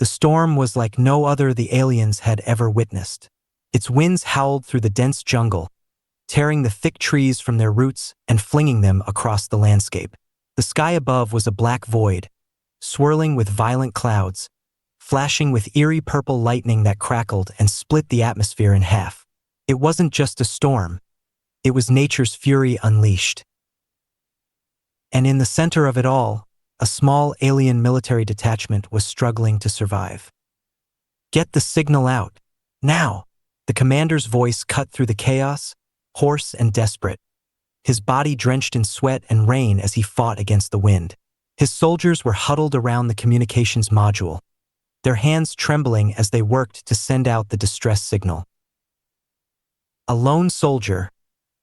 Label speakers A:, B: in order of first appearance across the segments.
A: The storm was like no other the aliens had ever witnessed. Its winds howled through the dense jungle, tearing the thick trees from their roots and flinging them across the landscape. The sky above was a black void, swirling with violent clouds, flashing with eerie purple lightning that crackled and split the atmosphere in half. It wasn't just a storm. It was nature's fury unleashed. And in the center of it all, a small alien military detachment was struggling to survive. "Get the signal out. Now!" The commander's voice cut through the chaos, hoarse and desperate, his body drenched in sweat and rain as he fought against the wind. His soldiers were huddled around the communications module, their hands trembling as they worked to send out the distress signal. A lone soldier,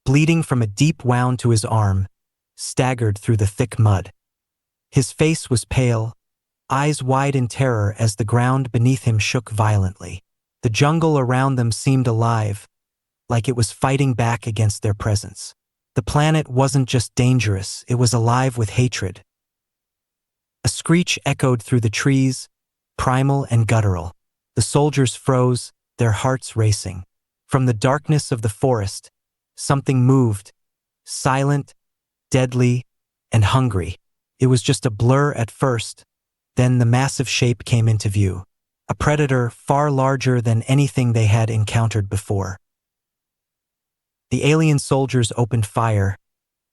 A: bleeding from a deep wound to his arm, staggered through the thick mud. His face was pale, eyes wide in terror as the ground beneath him shook violently. The jungle around them seemed alive, like it was fighting back against their presence. The planet wasn't just dangerous, it was alive with hatred. A screech echoed through the trees, primal and guttural. The soldiers froze, their hearts racing. From the darkness of the forest, something moved, silent, deadly, and hungry. It was just a blur at first, then the massive shape came into view. A predator far larger than anything they had encountered before. The alien soldiers opened fire,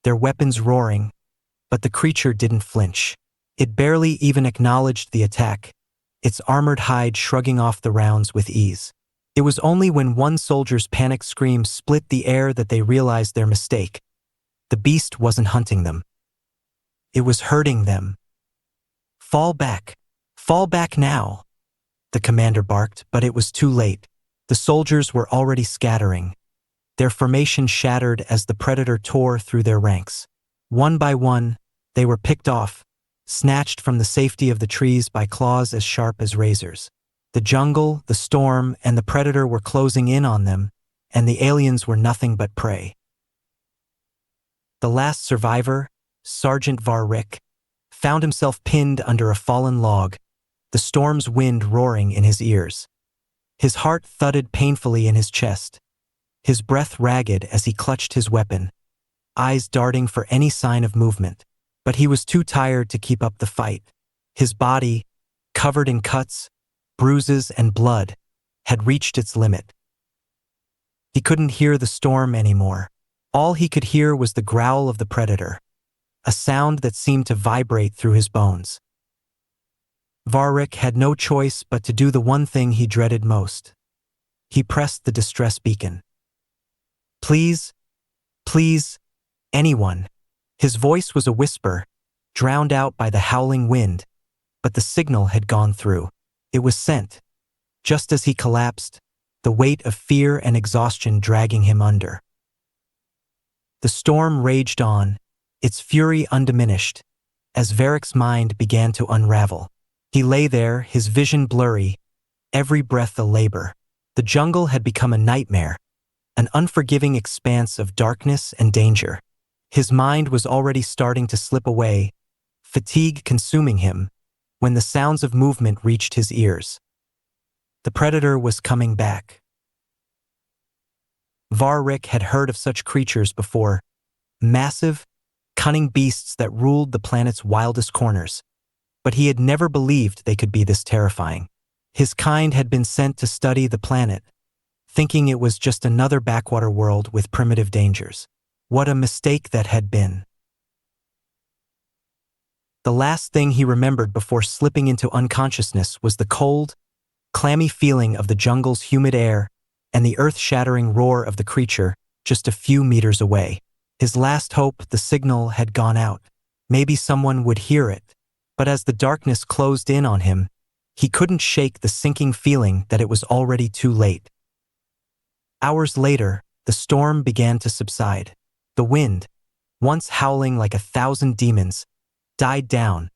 A: their weapons roaring, but the creature didn't flinch. It barely even acknowledged the attack, its armored hide shrugging off the rounds with ease. It was only when one soldier's panicked scream split the air that they realized their mistake. The beast wasn't hunting them. It was hurting them. Fall back now," the commander barked, but it was too late. The soldiers were already scattering, their formation shattered as the predator tore through their ranks. One by one, they were picked off, snatched from the safety of the trees by claws as sharp as razors. The jungle, the storm, and the predator were closing in on them, and the aliens were nothing but prey. The last survivor, Sergeant Varrick, found himself pinned under a fallen log, the storm's wind roaring in his ears. His heart thudded painfully in his chest, his breath ragged as he clutched his weapon, eyes darting for any sign of movement. But he was too tired to keep up the fight. His body, covered in cuts, bruises, and blood, had reached its limit. He couldn't hear the storm anymore. All he could hear was the growl of the predator, a sound that seemed to vibrate through his bones. Varrick had no choice but to do the one thing he dreaded most. He pressed the distress beacon. "Please, please, anyone." His voice was a whisper, drowned out by the howling wind, but the signal had gone through. It was sent, just as he collapsed, the weight of fear and exhaustion dragging him under. The storm raged on, its fury undiminished, as Varrick's mind began to unravel. He lay there, his vision blurry, every breath a labor. The jungle had become a nightmare, an unforgiving expanse of darkness and danger. His mind was already starting to slip away, fatigue consuming him, when the sounds of movement reached his ears. The predator was coming back. Varrick had heard of such creatures before, massive, cunning beasts that ruled the planet's wildest corners, but he had never believed they could be this terrifying. His kind had been sent to study the planet, thinking it was just another backwater world with primitive dangers. What a mistake that had been. The last thing he remembered before slipping into unconsciousness was the cold, clammy feeling of the jungle's humid air and the earth-shattering roar of the creature just a few meters away. His last hope, the signal, had gone out. Maybe someone would hear it. But as the darkness closed in on him, he couldn't shake the sinking feeling that it was already too late. Hours later, the storm began to subside. The wind, once howling like 1,000 demons, died down,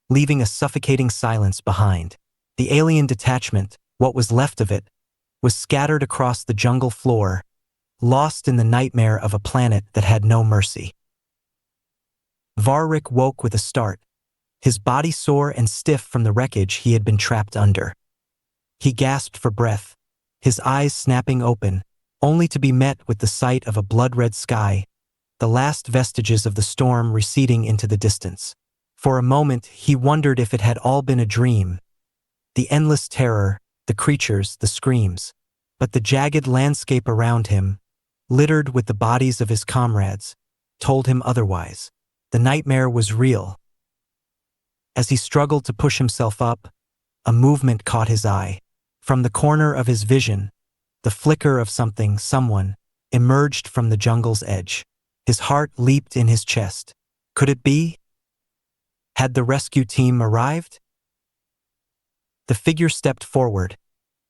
A: leaving a suffocating silence behind. The alien detachment, what was left of it, was scattered across the jungle floor, lost in the nightmare of a planet that had no mercy. Varrick woke with a start, his body sore and stiff from the wreckage he had been trapped under. He gasped for breath, his eyes snapping open, only to be met with the sight of a blood-red sky, the last vestiges of the storm receding into the distance. For a moment, he wondered if it had all been a dream. The endless terror, the creatures, the screams. But the jagged landscape around him, littered with the bodies of his comrades, told him otherwise. The nightmare was real. As he struggled to push himself up, a movement caught his eye. From the corner of his vision, the flicker of someone, emerged from the jungle's edge. His heart leaped in his chest. Could it be? Had the rescue team arrived? The figure stepped forward,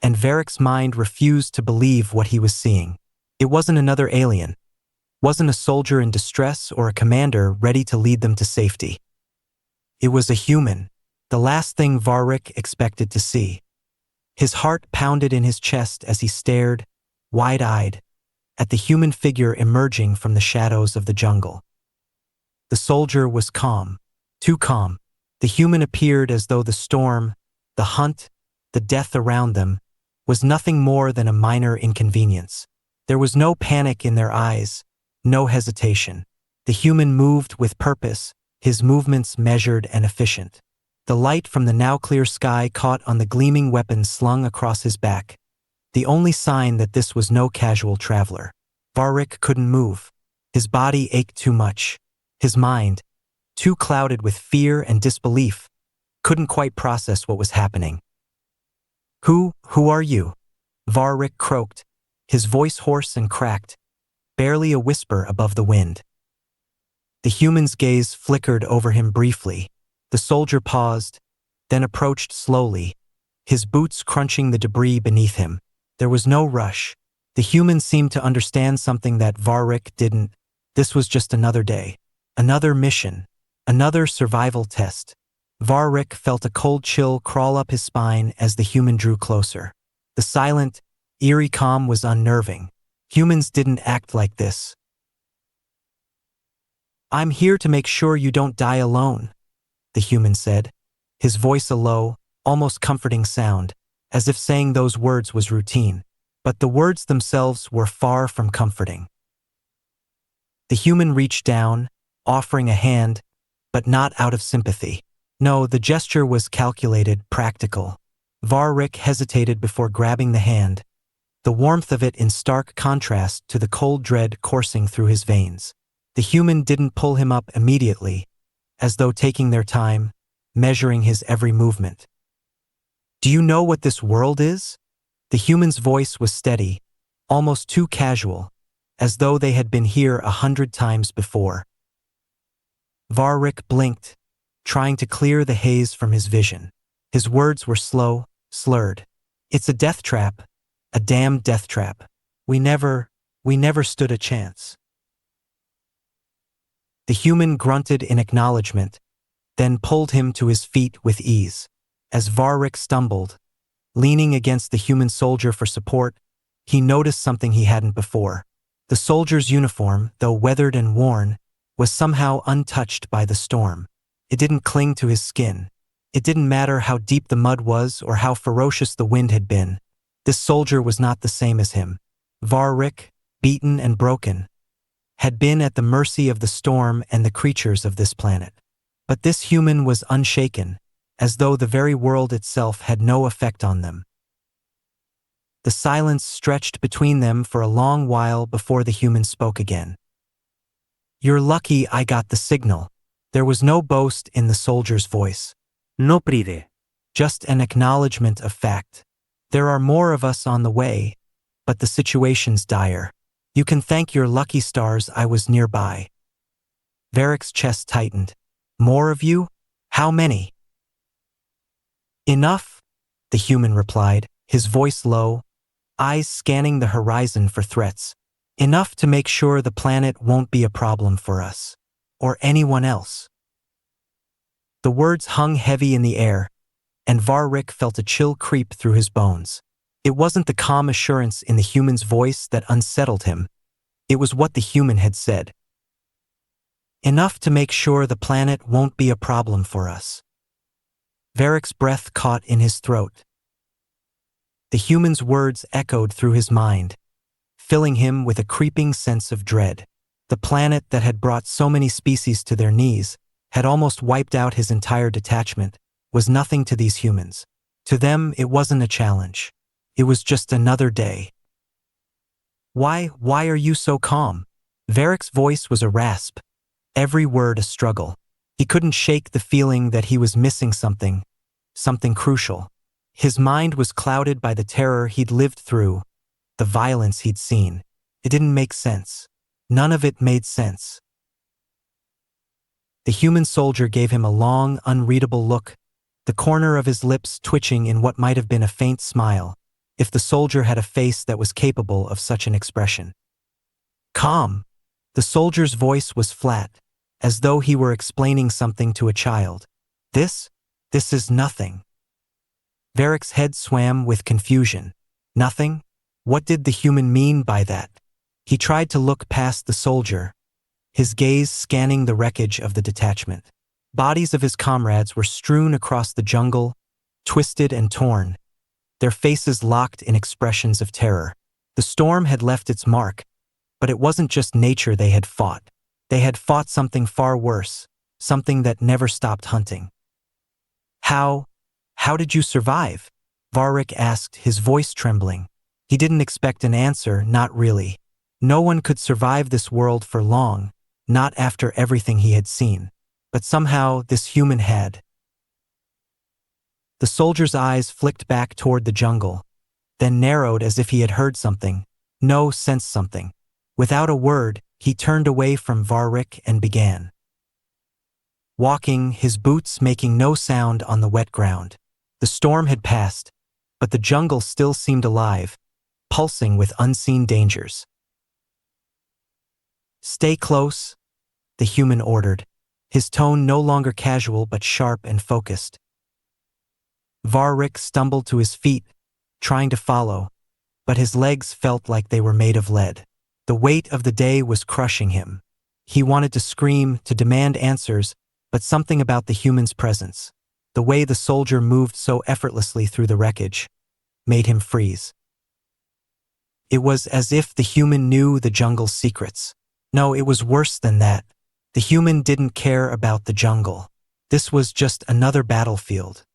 A: and Varric's mind refused to believe what he was seeing. It wasn't another alien. Wasn't a soldier in distress or a commander ready to lead them to safety. It was a human, the last thing Varric expected to see. His heart pounded in his chest as he stared, wide-eyed, at the human figure emerging from the shadows of the jungle. The soldier was calm, too calm. The human appeared as though the storm, the hunt, the death around them, was nothing more than a minor inconvenience. There was no panic in their eyes, no hesitation. The human moved with purpose, his movements measured and efficient. The light from the now clear sky caught on the gleaming weapon slung across his back, the only sign that this was no casual traveler. Varric couldn't move. His body ached too much. His mind, too clouded with fear and disbelief, couldn't quite process what was happening. Who are you? Varric croaked, his voice hoarse and cracked, barely a whisper above the wind. The human's gaze flickered over him briefly. The soldier paused, then approached slowly, his boots crunching the debris beneath him. There was no rush. The human seemed to understand something that Varric didn't. This was just another day, another mission, another survival test. Varric felt a cold chill crawl up his spine as the human drew closer. The silent, eerie calm was unnerving. Humans didn't act like this. "I'm here to make sure you don't die alone," the human said, his voice a low, almost comforting sound, as if saying those words was routine. But the words themselves were far from comforting. The human reached down, offering a hand, but not out of sympathy. No, the gesture was calculated, practical. Varric hesitated before grabbing the hand, the warmth of it in stark contrast to the cold dread coursing through his veins. The human didn't pull him up immediately, as though taking their time, measuring his every movement. "Do you know what this world is?" The human's voice was steady, almost too casual, as though they had been here 100 times before. Varric blinked, trying to clear the haze from his vision. His words were slow, slurred. "It's a death trap, a damned death trap. We never stood a chance." The human grunted in acknowledgement, then pulled him to his feet with ease. As Varric stumbled, leaning against the human soldier for support, he noticed something he hadn't before. The soldier's uniform, though weathered and worn, was somehow untouched by the storm. It didn't cling to his skin. It didn't matter how deep the mud was or how ferocious the wind had been. This soldier was not the same as him. Varric, beaten and broken, had been at the mercy of the storm and the creatures of this planet. But this human was unshaken, as though the very world itself had no effect on them. The silence stretched between them for a long while before the human spoke again. "You're lucky I got the signal." There was no boast in the soldier's voice. "No pride." Just an acknowledgement of fact. "There are more of us on the way, but the situation's dire. You can thank your lucky stars I was nearby." Varric's chest tightened. "More of you? How many?" "Enough," the human replied, his voice low, eyes scanning the horizon for threats. "Enough to make sure the planet won't be a problem for us. Or anyone else." The words hung heavy in the air, and Varric felt a chill creep through his bones. It wasn't the calm assurance in the human's voice that unsettled him. It was what the human had said. "Enough to make sure the planet won't be a problem for us." Varric's breath caught in his throat. The human's words echoed through his mind, filling him with a creeping sense of dread. The planet that had brought so many species to their knees, had almost wiped out his entire detachment, was nothing to these humans. To them, it wasn't a challenge. It was just another day. Why are you so calm? Varric's voice was a rasp, every word a struggle. He couldn't shake the feeling that he was missing something crucial. His mind was clouded by the terror he'd lived through, the violence he'd seen. It didn't make sense. None of it made sense. The human soldier gave him a long, unreadable look, the corner of his lips twitching in what might have been a faint smile, if the soldier had a face that was capable of such an expression. Calm. The soldier's voice was flat, as though he were explaining something to a child. This is nothing. Varric's head swam with confusion. Nothing? What did the human mean by that? He tried to look past the soldier, his gaze scanning the wreckage of the detachment. Bodies of his comrades were strewn across the jungle, twisted and torn, their faces locked in expressions of terror. The storm had left its mark, but it wasn't just nature they had fought. They had fought something far worse, something that never stopped hunting. How did you survive? Varric asked, his voice trembling. He didn't expect an answer, not really. No one could survive this world for long, not after everything he had seen. But somehow this human had. The soldier's eyes flicked back toward the jungle, then narrowed as if he had heard something, sensed something. Without a word, he turned away from Varric and began walking, his boots making no sound on the wet ground. The storm had passed, but the jungle still seemed alive, pulsing with unseen dangers. Stay close, the human ordered, his tone no longer casual but sharp and focused. Varric stumbled to his feet, trying to follow, but his legs felt like they were made of lead. The weight of the day was crushing him. He wanted to scream, to demand answers, but something about the human's presence, the way the soldier moved so effortlessly through the wreckage, made him freeze. It was as if the human knew the jungle's secrets. No, it was worse than that. The human didn't care about the jungle. This was just another battlefield.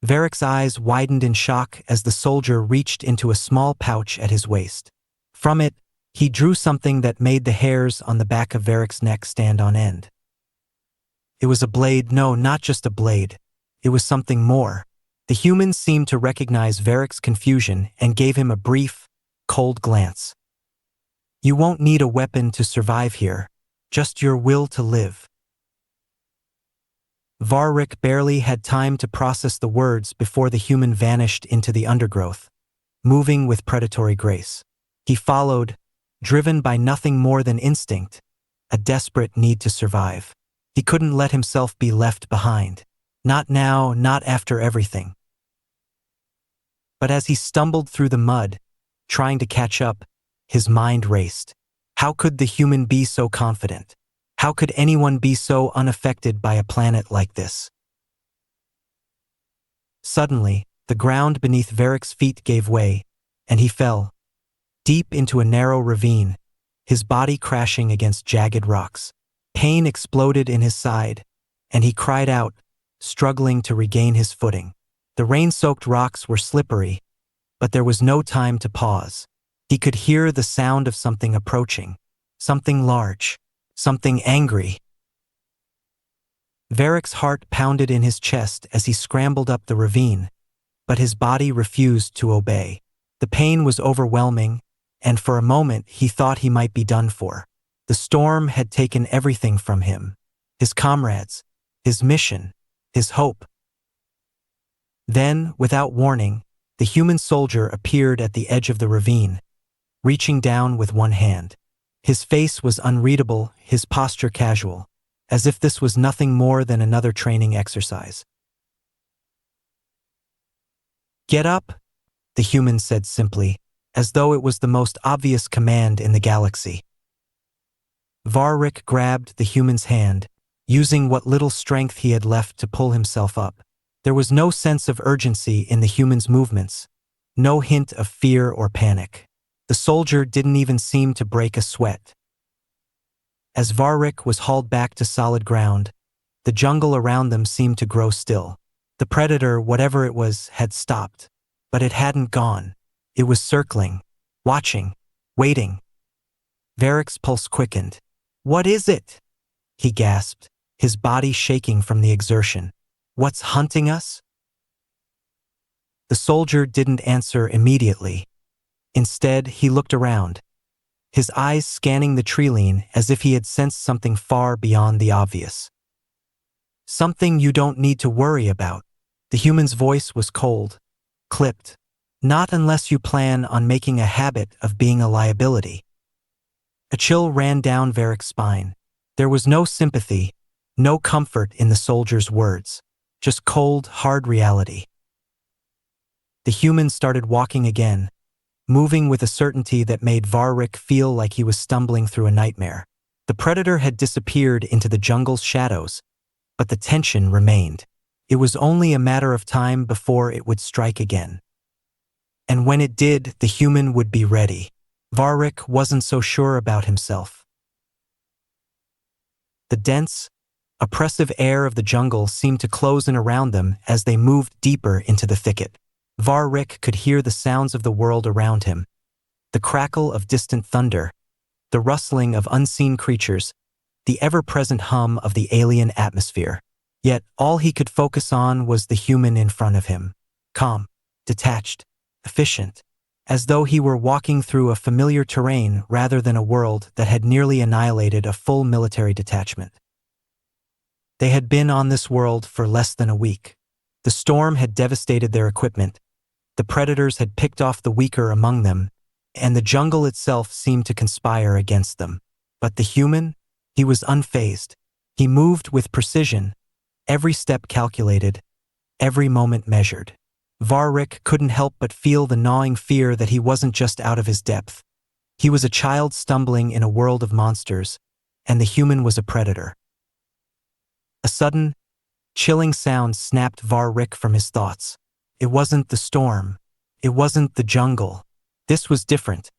A: Varric's eyes widened in shock as the soldier reached into a small pouch at his waist. From it, he drew something that made the hairs on the back of Varric's neck stand on end. It was a blade, no, not just a blade. It was something more. The human seemed to recognize Varric's confusion and gave him a brief, cold glance. You won't need a weapon to survive here, just your will to live. Varric barely had time to process the words before the human vanished into the undergrowth, moving with predatory grace. He followed, driven by nothing more than instinct, a desperate need to survive. He couldn't let himself be left behind. Not now, not after everything. But as he stumbled through the mud, trying to catch up, his mind raced. How could the human be so confident? How could anyone be so unaffected by a planet like this? Suddenly, the ground beneath Varric's feet gave way, and he fell, deep into a narrow ravine, his body crashing against jagged rocks. Pain exploded in his side, and he cried out, struggling to regain his footing. The rain-soaked rocks were slippery, but there was no time to pause. He could hear the sound of something approaching, something large, something angry. Varric's heart pounded in his chest as he scrambled up the ravine, but his body refused to obey. The pain was overwhelming, and for a moment he thought he might be done for. The storm had taken everything from him, his comrades, his mission, his hope. Then, without warning, the human soldier appeared at the edge of the ravine, reaching down with one hand. His face was unreadable, his posture casual, as if this was nothing more than another training exercise. Get up, the human said simply, as though it was the most obvious command in the galaxy. Varric grabbed the human's hand, using what little strength he had left to pull himself up. There was no sense of urgency in the human's movements, no hint of fear or panic. The soldier didn't even seem to break a sweat. As Varric was hauled back to solid ground, the jungle around them seemed to grow still. The predator, whatever it was, had stopped. But it hadn't gone. It was circling, watching, waiting. Varric's pulse quickened. "What is it?" he gasped, his body shaking from the exertion. "What's hunting us?" The soldier didn't answer immediately. Instead, he looked around, his eyes scanning the treeline as if he had sensed something far beyond the obvious. "Something you don't need to worry about." The human's voice was cold, clipped. "Not unless you plan on making a habit of being a liability." A chill ran down Varric's spine. There was no sympathy, no comfort in the soldier's words, just cold, hard reality. The human started walking again, moving with a certainty that made Varric feel like he was stumbling through a nightmare. The predator had disappeared into the jungle's shadows, but the tension remained. It was only a matter of time before it would strike again. And when it did, the human would be ready. Varric wasn't so sure about himself. The dense, oppressive air of the jungle seemed to close in around them as they moved deeper into the thicket. Varric could hear the sounds of the world around him, the crackle of distant thunder, the rustling of unseen creatures, the ever-present hum of the alien atmosphere. Yet all he could focus on was the human in front of him, calm, detached, efficient, as though he were walking through a familiar terrain rather than a world that had nearly annihilated a full military detachment. They had been on this world for less than a week. The storm had devastated their equipment, the predators had picked off the weaker among them, and the jungle itself seemed to conspire against them. But the human? He was unfazed. He moved with precision, every step calculated, every moment measured. Varric couldn't help but feel the gnawing fear that he wasn't just out of his depth. He was a child stumbling in a world of monsters, and the human was a predator. A sudden, chilling sound snapped Varric from his thoughts. It wasn't the storm. It wasn't the jungle. This was different.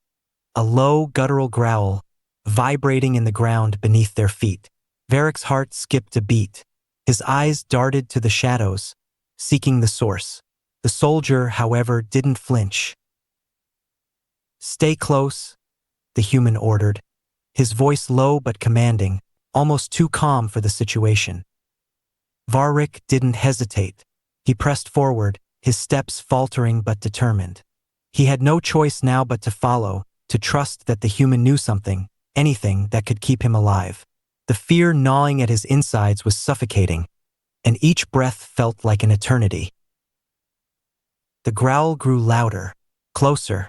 A: A low, guttural growl, vibrating in the ground beneath their feet. Varric's heart skipped a beat. His eyes darted to the shadows, seeking the source. The soldier, however, didn't flinch. "Stay close," the human ordered, his voice low but commanding, almost too calm for the situation. Varric didn't hesitate. He pressed forward, his steps faltering but determined. He had no choice now but to follow, to trust that the human knew something, anything that could keep him alive. The fear gnawing at his insides was suffocating, and each breath felt like an eternity. The growl grew louder, closer.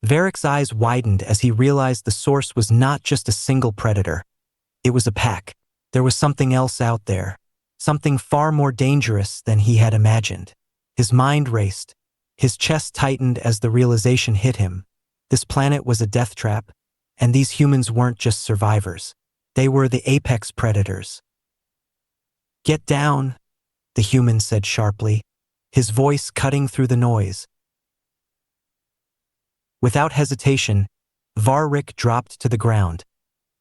A: Varric's eyes widened as he realized the source was not just a single predator. It was a pack. There was something else out there, something far more dangerous than he had imagined. His mind raced, his chest tightened as the realization hit him. This planet was a death trap, and these humans weren't just survivors. They were the apex predators. "Get down," the human said sharply, his voice cutting through the noise. Without hesitation, Varric dropped to the ground,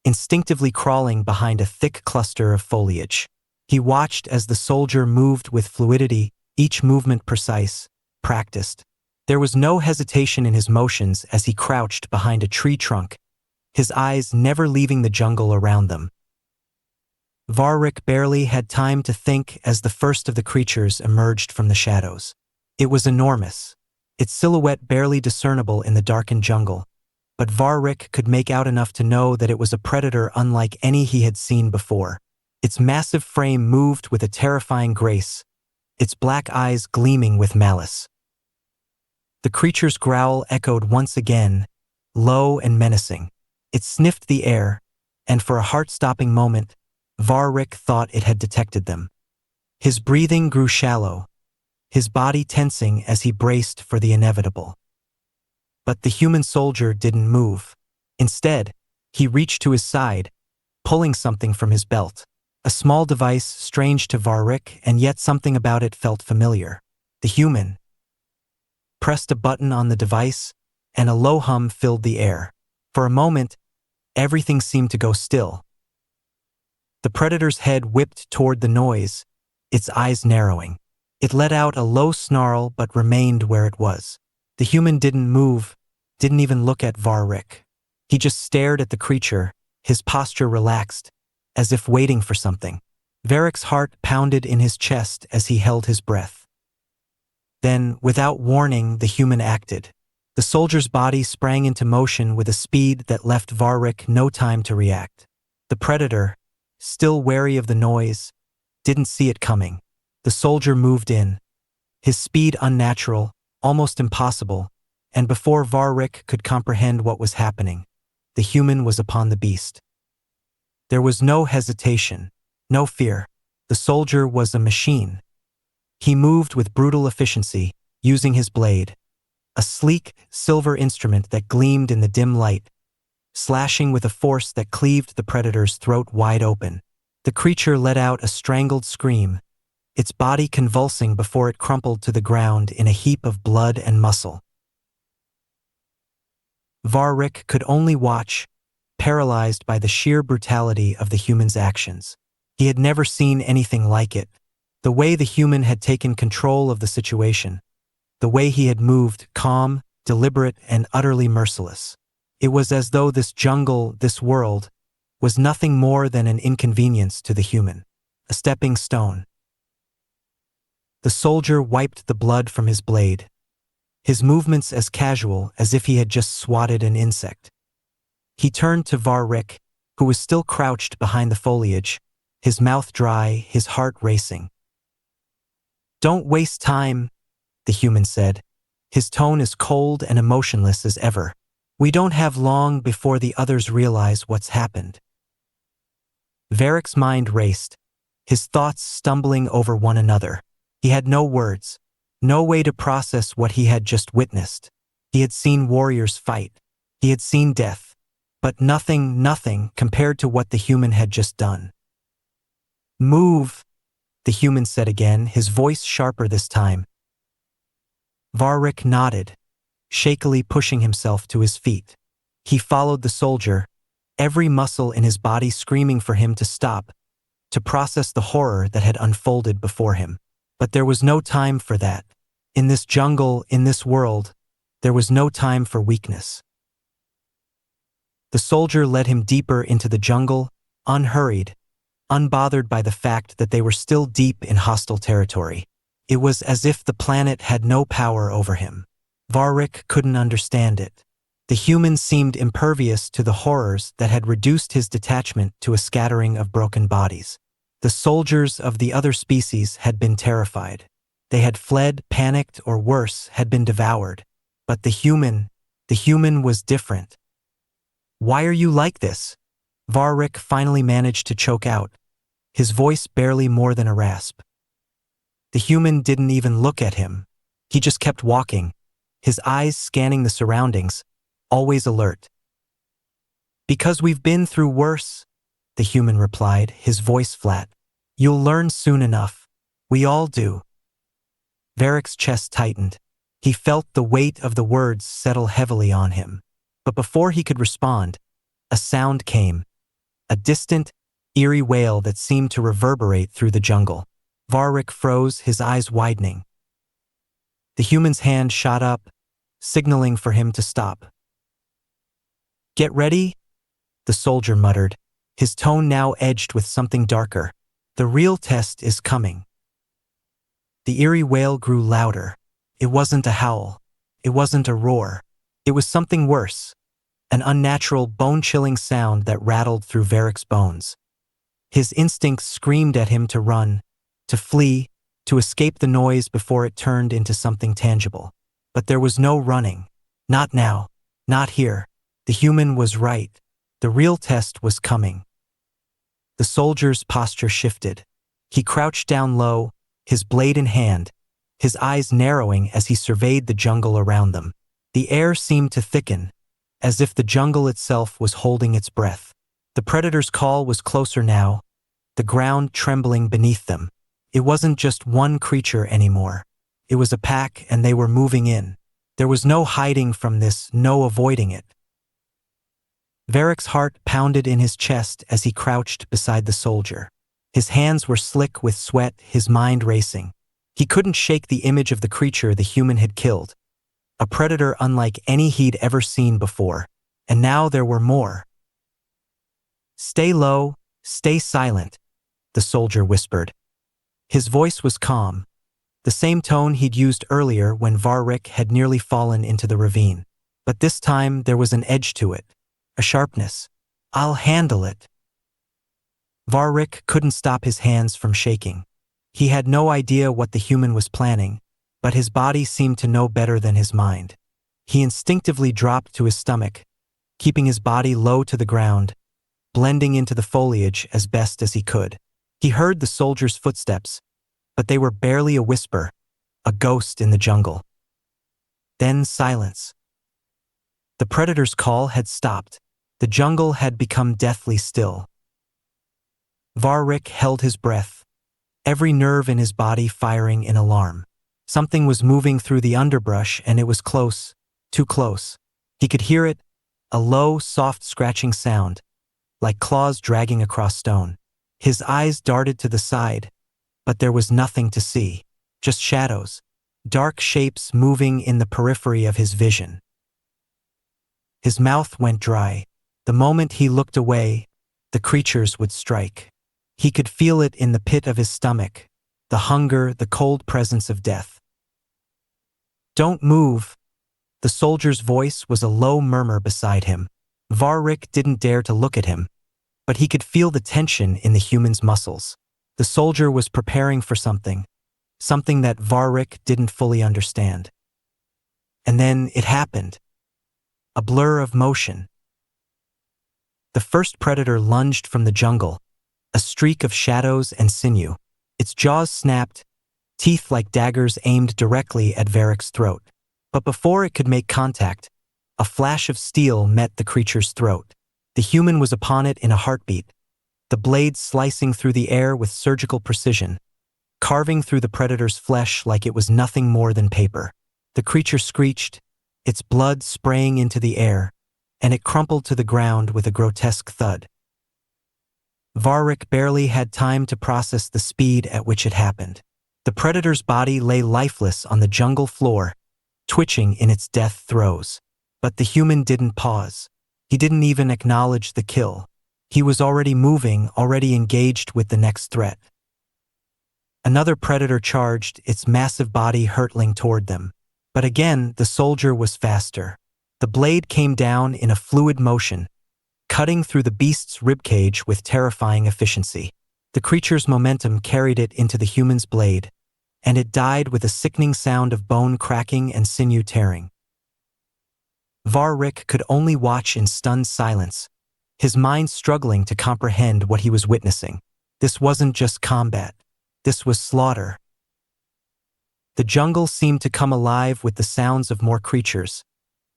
A: instinctively crawling behind a thick cluster of foliage. He watched as the soldier moved with fluidity, each movement precise, practiced. There was no hesitation in his motions as he crouched behind a tree trunk, his eyes never leaving the jungle around them. Varric barely had time to think as the first of the creatures emerged from the shadows. It was enormous, its silhouette barely discernible in the darkened jungle, but Varric could make out enough to know that it was a predator unlike any he had seen before. Its massive frame moved with a terrifying grace, its black eyes gleaming with malice. The creature's growl echoed once again, low and menacing. It sniffed the air, and for a heart-stopping moment, Varric thought it had detected them. His breathing grew shallow, his body tensing as he braced for the inevitable. But the human soldier didn't move. Instead, he reached to his side, pulling something from his belt. A A small device strange to Varric, and yet something about it felt familiar. The human pressed a button on the device, and a low hum filled the air. For a moment, everything seemed to go still. The predator's head whipped toward the noise, its eyes narrowing. It let out a low snarl but remained where it was. The human didn't move, didn't even look at Varric. He just stared at the creature, his posture relaxed, as if waiting for something. Varric's heart pounded in his chest as he held his breath. Then, without warning, the human acted. The soldier's body sprang into motion with a speed that left Varric no time to react. The predator, still wary of the noise, didn't see it coming. The soldier moved in, his speed unnatural, almost impossible, and before Varric could comprehend what was happening, the human was upon the beast. There was no hesitation, no fear. The soldier was a machine. He moved with brutal efficiency, using his blade, a sleek, silver instrument that gleamed in the dim light, slashing with a force that cleaved the predator's throat wide open. The creature let out a strangled scream, its body convulsing before it crumpled to the ground in a heap of blood and muscle. Varric could only watch, paralyzed by the sheer brutality of the human's actions. He had never seen anything like it. The way the human had taken control of the situation, the way he had moved, calm, deliberate, and utterly merciless. It was as though this jungle, this world, was nothing more than an inconvenience to the human, a stepping stone. The soldier wiped the blood from his blade, his movements as casual as if he had just swatted an insect. He turned to Varric, who was still crouched behind the foliage, his mouth dry, his heart racing. "Don't waste time," the human said, his tone as cold and emotionless as ever. "We don't have long before the others realize what's happened." Varric's mind raced, his thoughts stumbling over one another. He had no words, no way to process what he had just witnessed. He had seen warriors fight. He had seen death. But nothing compared to what the human had just done. "Move," the human said again, his voice sharper this time. Varric nodded, shakily pushing himself to his feet. He followed the soldier, every muscle in his body screaming for him to stop, to process the horror that had unfolded before him. But there was no time for that. In this jungle, in this world, there was no time for weakness. The soldier led him deeper into the jungle, unhurried, unbothered by the fact that they were still deep in hostile territory. It was as if the planet had no power over him. Varric couldn't understand it. The human seemed impervious to the horrors that had reduced his detachment to a scattering of broken bodies. The soldiers of the other species had been terrified. They had fled, panicked, or worse, had been devoured. But the human was different. "Why are you like this?" Varric finally managed to choke out, his voice barely more than a rasp. The human didn't even look at him. He just kept walking, his eyes scanning the surroundings, always alert. "Because we've been through worse," the human replied, his voice flat. "You'll learn soon enough. We all do." Varric's chest tightened. He felt the weight of the words settle heavily on him. But before he could respond, a sound came, a distant, eerie wail that seemed to reverberate through the jungle. Varric froze, his eyes widening. The human's hand shot up, signaling for him to stop. "Get ready," the soldier muttered, his tone now edged with something darker. "The real test is coming." The eerie wail grew louder. It wasn't a howl. It wasn't a roar. It was something worse, an unnatural, bone-chilling sound that rattled through Varric's bones. His instincts screamed at him to run, to flee, to escape the noise before it turned into something tangible. But there was no running. Not now. Not here. The human was right. The real test was coming. The soldier's posture shifted. He crouched down low, his blade in hand, his eyes narrowing as he surveyed the jungle around them. The air seemed to thicken, as if the jungle itself was holding its breath. The predator's call was closer now, the ground trembling beneath them. It wasn't just one creature anymore. It was a pack, and they were moving in. There was no hiding from this, no avoiding it. Varric's heart pounded in his chest as he crouched beside the soldier. His hands were slick with sweat, his mind racing. He couldn't shake the image of the creature the human had killed. A predator unlike any he'd ever seen before. And now there were more. "Stay low, stay silent," the soldier whispered. His voice was calm, the same tone he'd used earlier when Varric had nearly fallen into the ravine. But this time there was an edge to it, a sharpness. "I'll handle it." Varric couldn't stop his hands from shaking. He had no idea what the human was planning, but his body seemed to know better than his mind. He instinctively dropped to his stomach, keeping his body low to the ground, blending into the foliage as best as he could. He heard the soldier's footsteps, but they were barely a whisper, a ghost in the jungle. Then silence. The predator's call had stopped. The jungle had become deathly still. Varric held his breath, every nerve in his body firing in alarm. Something was moving through the underbrush, and it was close, too close. He could hear it, a low, soft scratching sound, like claws dragging across stone. His eyes darted to the side, but there was nothing to see, just shadows, dark shapes moving in the periphery of his vision. His mouth went dry. The moment he looked away, the creatures would strike. He could feel it in the pit of his stomach, the hunger, the cold presence of death. "Don't move." The soldier's voice was a low murmur beside him. Varric didn't dare to look at him, but he could feel the tension in the human's muscles. The soldier was preparing for something that Varric didn't fully understand. And then it happened. A blur of motion. The first predator lunged from the jungle, a streak of shadows and sinew. Its jaws snapped, teeth like daggers aimed directly at Varric's throat. But before it could make contact, a flash of steel met the creature's throat. The human was upon it in a heartbeat, the blade slicing through the air with surgical precision, carving through the predator's flesh like it was nothing more than paper. The creature screeched, its blood spraying into the air, and it crumpled to the ground with a grotesque thud. Varric barely had time to process the speed at which it happened. The predator's body lay lifeless on the jungle floor, twitching in its death throes. But the human didn't pause. He didn't even acknowledge the kill. He was already moving, already engaged with the next threat. Another predator charged, its massive body hurtling toward them. But again, the soldier was faster. The blade came down in a fluid motion, cutting through the beast's ribcage with terrifying efficiency. The creature's momentum carried it into the human's blade, and it died with a sickening sound of bone cracking and sinew tearing. Varric could only watch in stunned silence, his mind struggling to comprehend what he was witnessing. This wasn't just combat. This was slaughter. The jungle seemed to come alive with the sounds of more creatures,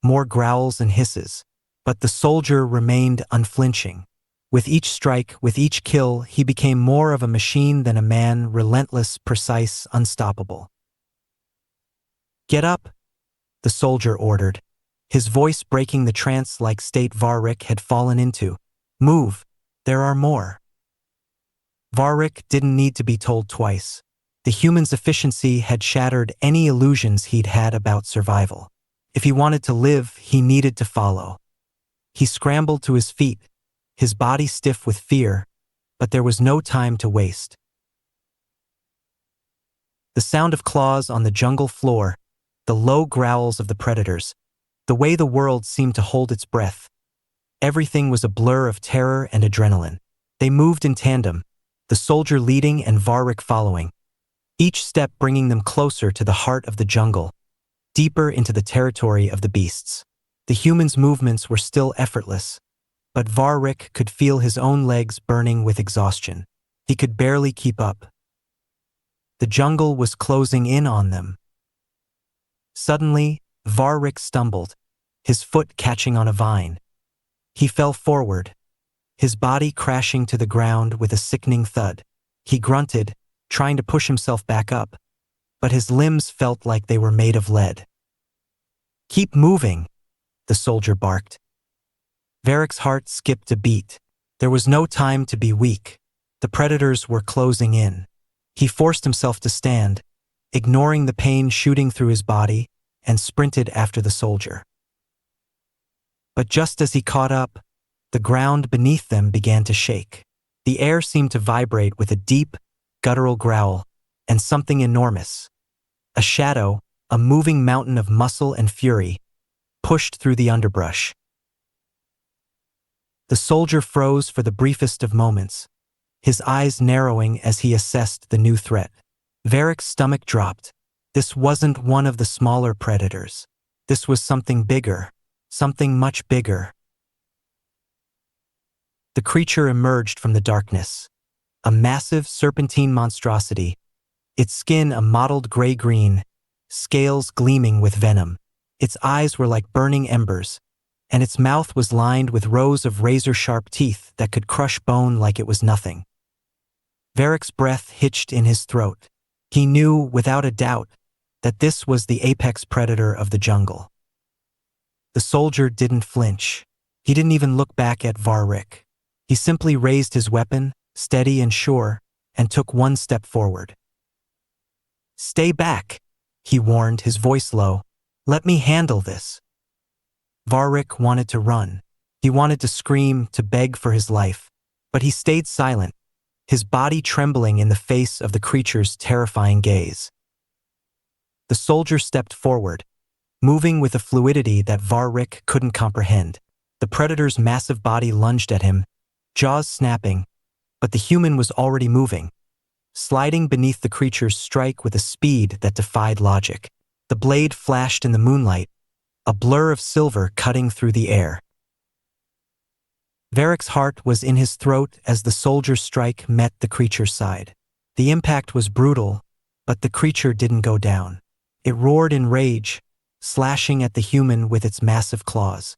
A: more growls and hisses. But the soldier remained unflinching. With each strike, with each kill, he became more of a machine than a man, relentless, precise, unstoppable. "Get up," the soldier ordered, his voice breaking the trance-like state Varric had fallen into. "Move, there are more." Varric didn't need to be told twice. The human's efficiency had shattered any illusions he'd had about survival. If he wanted to live, he needed to follow. He scrambled to his feet, his body stiff with fear, but there was no time to waste. The sound of claws on the jungle floor, the low growls of the predators, the way the world seemed to hold its breath. Everything was a blur of terror and adrenaline. They moved in tandem, the soldier leading and Varric following, each step bringing them closer to the heart of the jungle, deeper into the territory of the beasts. The human's movements were still effortless, but Varric could feel his own legs burning with exhaustion. He could barely keep up. The jungle was closing in on them. Suddenly, Varric stumbled, his foot catching on a vine. He fell forward, his body crashing to the ground with a sickening thud. He grunted, trying to push himself back up, but his limbs felt like they were made of lead. "Keep moving," the soldier barked. Varric's heart skipped a beat. There was no time to be weak. The predators were closing in. He forced himself to stand, ignoring the pain shooting through his body, and sprinted after the soldier. But just as he caught up, the ground beneath them began to shake. The air seemed to vibrate with a deep, guttural growl, and something enormous, a shadow, a moving mountain of muscle and fury, pushed through the underbrush. The soldier froze for the briefest of moments, his eyes narrowing as he assessed the new threat. Varric's stomach dropped. This wasn't one of the smaller predators. This was something bigger, something much bigger. The creature emerged from the darkness, a massive serpentine monstrosity, its skin a mottled gray-green, scales gleaming with venom. Its eyes were like burning embers, and its mouth was lined with rows of razor-sharp teeth that could crush bone like it was nothing. Varric's breath hitched in his throat. He knew, without a doubt, that this was the apex predator of the jungle. The soldier didn't flinch. He didn't even look back at Varric. He simply raised his weapon, steady and sure, and took one step forward. "Stay back," he warned, his voice low. "Let me handle this." Varric wanted to run. He wanted to scream, to beg for his life. But he stayed silent, his body trembling in the face of the creature's terrifying gaze. The soldier stepped forward, moving with a fluidity that Varric couldn't comprehend. The predator's massive body lunged at him, jaws snapping, but the human was already moving, sliding beneath the creature's strike with a speed that defied logic. The blade flashed in the moonlight, a blur of silver cutting through the air. Varric's heart was in his throat as the soldier's strike met the creature's side. The impact was brutal, but the creature didn't go down. It roared in rage, slashing at the human with its massive claws.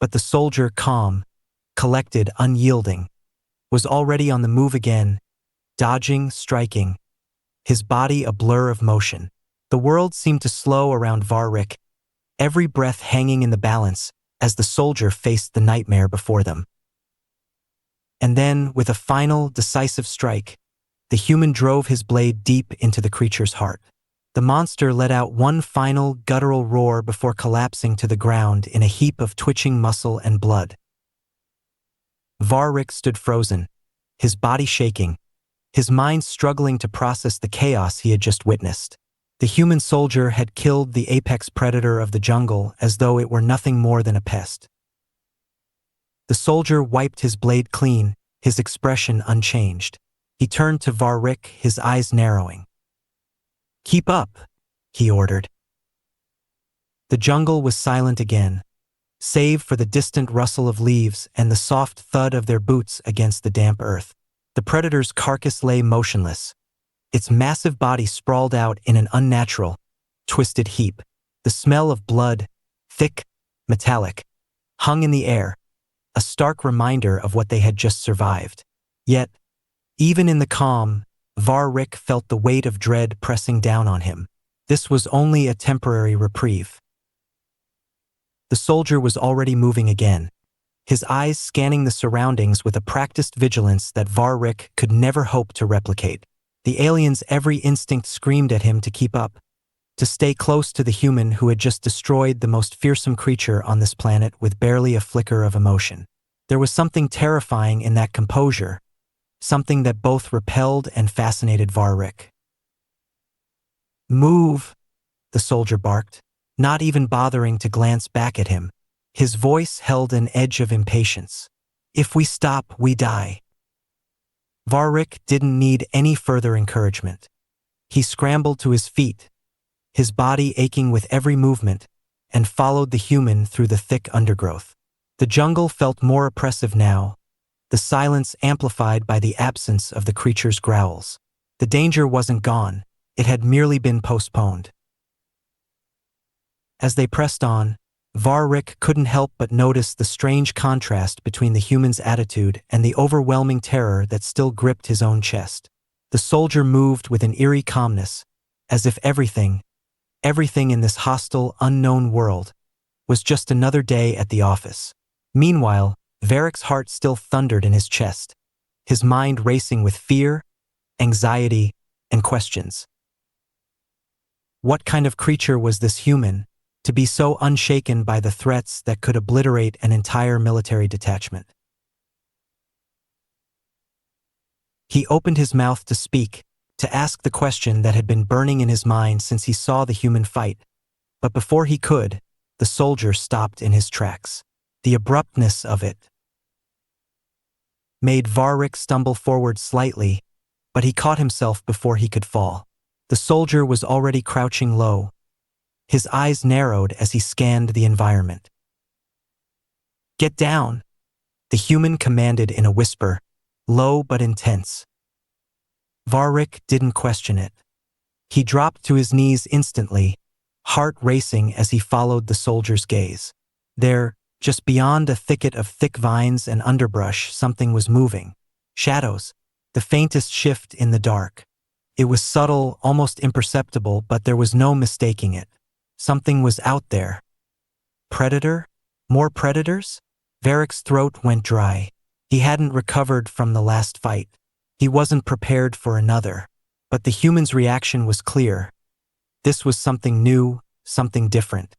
A: But the soldier, calm, collected, unyielding, was already on the move again, dodging, striking, his body a blur of motion. The world seemed to slow around Varric, every breath hanging in the balance as the soldier faced the nightmare before them. And then, with a final, decisive strike, the human drove his blade deep into the creature's heart. The monster let out one final, guttural roar before collapsing to the ground in a heap of twitching muscle and blood. Varric stood frozen, his body shaking, his mind struggling to process the chaos he had just witnessed. The human soldier had killed the apex predator of the jungle as though it were nothing more than a pest. The soldier wiped his blade clean, his expression unchanged. He turned to Varric, his eyes narrowing. "Keep up," he ordered. The jungle was silent again, save for the distant rustle of leaves and the soft thud of their boots against the damp earth. The predator's carcass lay motionless, its massive body sprawled out in an unnatural, twisted heap. The smell of blood, thick, metallic, hung in the air, a stark reminder of what they had just survived. Yet, even in the calm, Varric felt the weight of dread pressing down on him. This was only a temporary reprieve. The soldier was already moving again, his eyes scanning the surroundings with a practiced vigilance that Varric could never hope to replicate. The alien's every instinct screamed at him to keep up, to stay close to the human who had just destroyed the most fearsome creature on this planet with barely a flicker of emotion. There was something terrifying in that composure, something that both repelled and fascinated Varric. "Move," the soldier barked, not even bothering to glance back at him. His voice held an edge of impatience. "If we stop, we die." Varric didn't need any further encouragement. He scrambled to his feet, his body aching with every movement, and followed the human through the thick undergrowth. The jungle felt more oppressive now, the silence amplified by the absence of the creature's growls. The danger wasn't gone, it had merely been postponed. As they pressed on, Varric couldn't help but notice the strange contrast between the human's attitude and the overwhelming terror that still gripped his own chest. The soldier moved with an eerie calmness, as if everything in this hostile, unknown world was just another day at the office. Meanwhile, Varric's heart still thundered in his chest, his mind racing with fear, anxiety, and questions. What kind of creature was this human, to be so unshaken by the threats that could obliterate an entire military detachment? He opened his mouth to speak, to ask the question that had been burning in his mind since he saw the human fight. But before he could, the soldier stopped in his tracks. The abruptness of it made Varric stumble forward slightly, but he caught himself before he could fall. The soldier was already crouching low. His eyes narrowed as he scanned the environment. "Get down," the human commanded in a whisper, low but intense. Varric didn't question it. He dropped to his knees instantly, heart racing as he followed the soldier's gaze. There, just beyond a thicket of thick vines and underbrush, something was moving. Shadows, the faintest shift in the dark. It was subtle, almost imperceptible, but there was no mistaking it. Something was out there. Predator? More predators? Varric's throat went dry. He hadn't recovered from the last fight. He wasn't prepared for another. But the human's reaction was clear. This was something new, something different.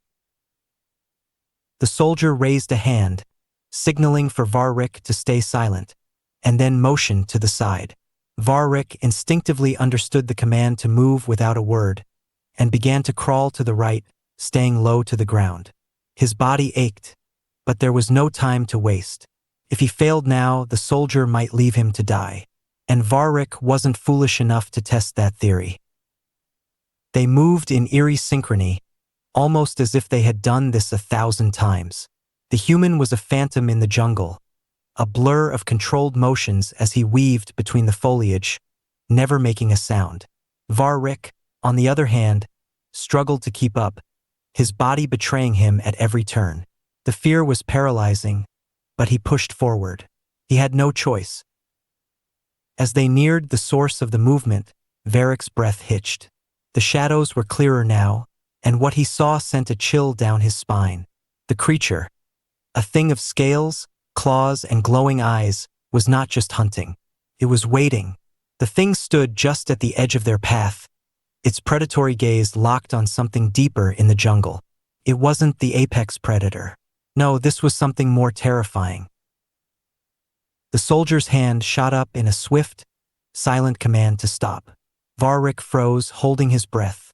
A: The soldier raised a hand, signaling for Varric to stay silent, and then motioned to the side. Varric instinctively understood the command to move without a word, and began to crawl to the right, staying low to the ground. His body ached, but there was no time to waste. If he failed now, the soldier might leave him to die. And Varric wasn't foolish enough to test that theory. They moved in eerie synchrony, almost as if they had done this 1,000 times. The human was a phantom in the jungle, a blur of controlled motions as he weaved between the foliage, never making a sound. Varric, on the other hand, struggled to keep up, his body betraying him at every turn. The fear was paralyzing, but he pushed forward. He had no choice. As they neared the source of the movement, Varric's breath hitched. The shadows were clearer now, and what he saw sent a chill down his spine. The creature, a thing of scales, claws, and glowing eyes, was not just hunting. It was waiting. The thing stood just at the edge of their path, its predatory gaze locked on something deeper in the jungle. It wasn't the apex predator. No, this was something more terrifying. The soldier's hand shot up in a swift, silent command to stop. Varric froze, holding his breath.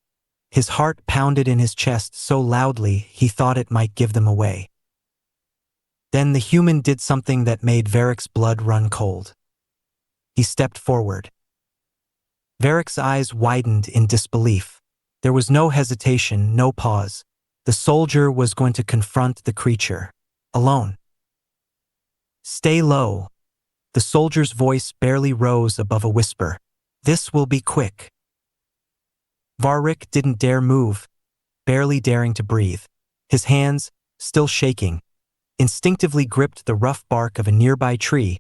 A: His heart pounded in his chest so loudly he thought it might give them away. Then the human did something that made Varric's blood run cold. He stepped forward. Varric's eyes widened in disbelief. There was no hesitation, no pause. The soldier was going to confront the creature, alone. "Stay low." The soldier's voice barely rose above a whisper. "This will be quick." Varric didn't dare move, barely daring to breathe. His hands, still shaking, instinctively gripped the rough bark of a nearby tree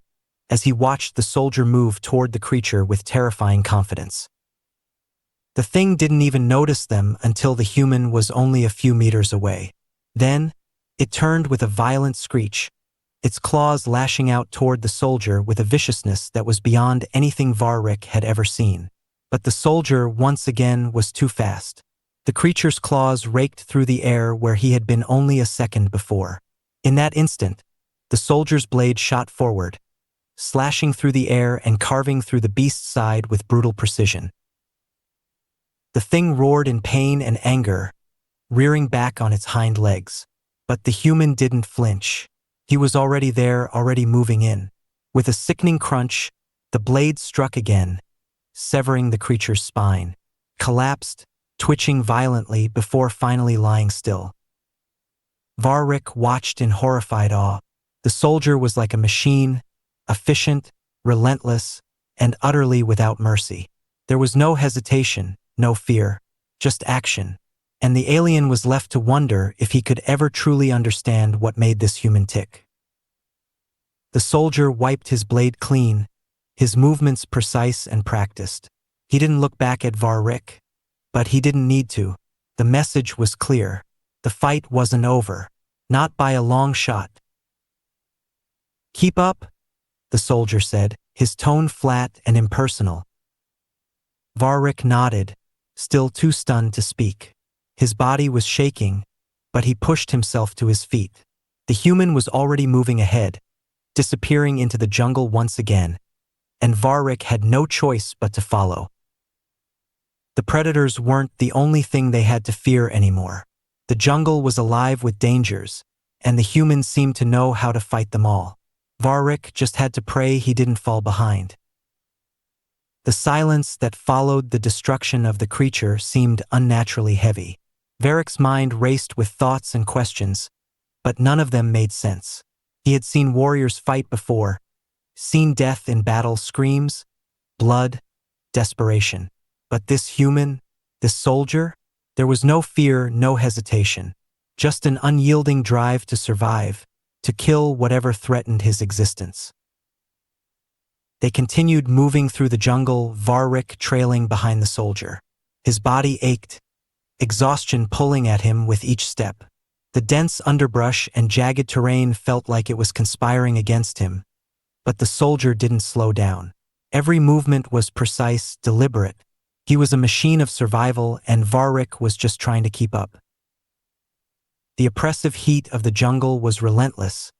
A: as he watched the soldier move toward the creature with terrifying confidence. The thing didn't even notice them until the human was only a few meters away. Then, it turned with a violent screech, its claws lashing out toward the soldier with a viciousness that was beyond anything Varric had ever seen. But the soldier, once again, was too fast. The creature's claws raked through the air where he had been only a second before. In that instant, the soldier's blade shot forward, slashing through the air and carving through the beast's side with brutal precision. The thing roared in pain and anger, rearing back on its hind legs. But the human didn't flinch. He was already there, already moving in. With a sickening crunch, the blade struck again, severing the creature's spine, collapsed, twitching violently before finally lying still. Varric watched in horrified awe. The soldier was like a machine, efficient, relentless, and utterly without mercy. There was no hesitation, no fear, just action. and the alien was left to wonder if he could ever truly understand what made this human tick. The soldier wiped his blade clean, his movements precise and practiced. He didn't look back at Varric, but he didn't need to. The message was clear. The fight wasn't over, not by a long shot. "Keep up," the soldier said, his tone flat and impersonal. Varric nodded, still too stunned to speak. His body was shaking, but he pushed himself to his feet. The human was already moving ahead, disappearing into the jungle once again, and Varric had no choice but to follow. The predators weren't the only thing they had to fear anymore. The jungle was alive with dangers, and the humans seemed to know how to fight them all. Varric just had to pray he didn't fall behind. The silence that followed the destruction of the creature seemed unnaturally heavy. Varric's mind raced with thoughts and questions, but none of them made sense. He had seen warriors fight before, seen death in battle screams, blood, desperation. But this human, this soldier, there was no fear, no hesitation, just an unyielding drive to survive, to kill whatever threatened his existence. They continued moving through the jungle, Varric trailing behind the soldier. His body ached, exhaustion pulling at him with each step. The dense underbrush and jagged terrain felt like it was conspiring against him, but the soldier didn't slow down. Every movement was precise, deliberate. He was a machine of survival, and Varric was just trying to keep up. The oppressive heat of the jungle was relentless,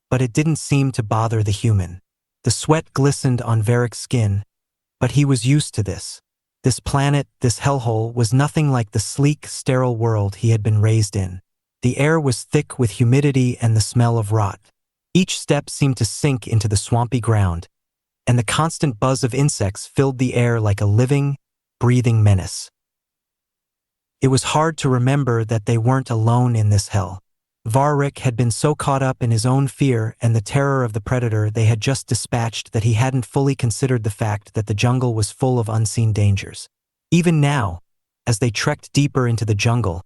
A: but it didn't seem to bother the human. The sweat glistened on Varric's skin, but he was used to this. This planet, this hellhole, was nothing like the sleek, sterile world he had been raised in. The air was thick with humidity and the smell of rot. Each step seemed to sink into the swampy ground, and the constant buzz of insects filled the air like a living, breathing menace. It was hard to remember that they weren't alone in this hell. Varric had been so caught up in his own fear and the terror of the predator they had just dispatched that he hadn't fully considered the fact that the jungle was full of unseen dangers. Even now, as they trekked deeper into the jungle,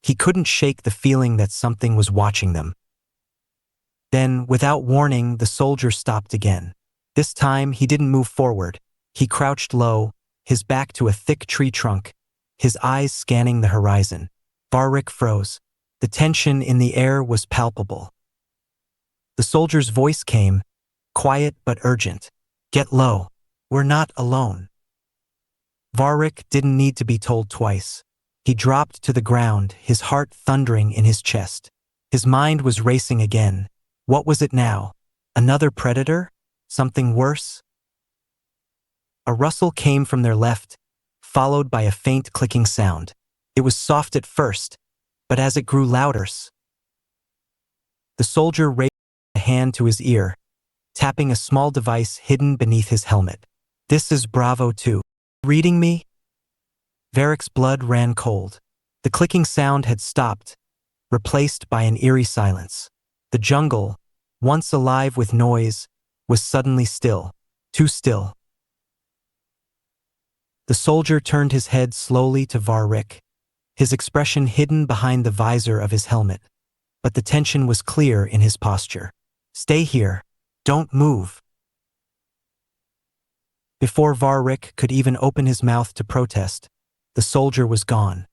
A: he couldn't shake the feeling that something was watching them. Then, without warning, the soldier stopped again. This time, he didn't move forward. He crouched low, his back to a thick tree trunk, his eyes scanning the horizon. Varric froze. The tension in the air was palpable. The soldier's voice came, quiet but urgent. "Get low. We're not alone." Varric didn't need to be told twice. He dropped to the ground, his heart thundering in his chest. His mind was racing again. What was it now? Another predator? Something worse? A rustle came from their left, followed by a faint clicking sound. It was soft at first, but as it grew louder, the soldier raised a hand to his ear, tapping a small device hidden beneath his helmet. "This is Bravo 2. Reading me?" Varric's blood ran cold. The clicking sound had stopped, replaced by an eerie silence. The jungle, once alive with noise, was suddenly still, too still. The soldier turned his head slowly to Varric, his expression hidden behind the visor of his helmet, but the tension was clear in his posture. "Stay here. Don't move." Before Varric could even open his mouth to protest, the soldier was gone,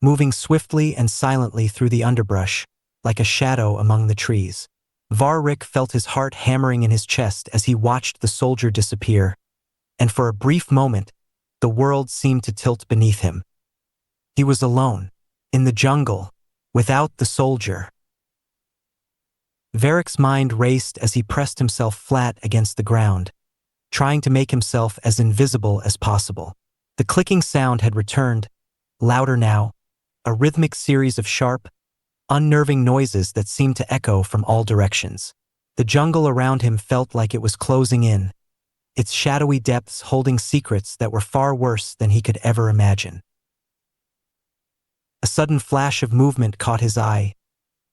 A: moving swiftly and silently through the underbrush, like a shadow among the trees. Varric felt his heart hammering in his chest as he watched the soldier disappear, and for a brief moment, the world seemed to tilt beneath him. He was alone, in the jungle, without the soldier. Varric's mind raced as he pressed himself flat against the ground, trying to make himself as invisible as possible. The clicking sound had returned, louder now, a rhythmic series of sharp, unnerving noises that seemed to echo from all directions. The jungle around him felt like it was closing in, its shadowy depths holding secrets that were far worse than he could ever imagine. A sudden flash of movement caught his eye,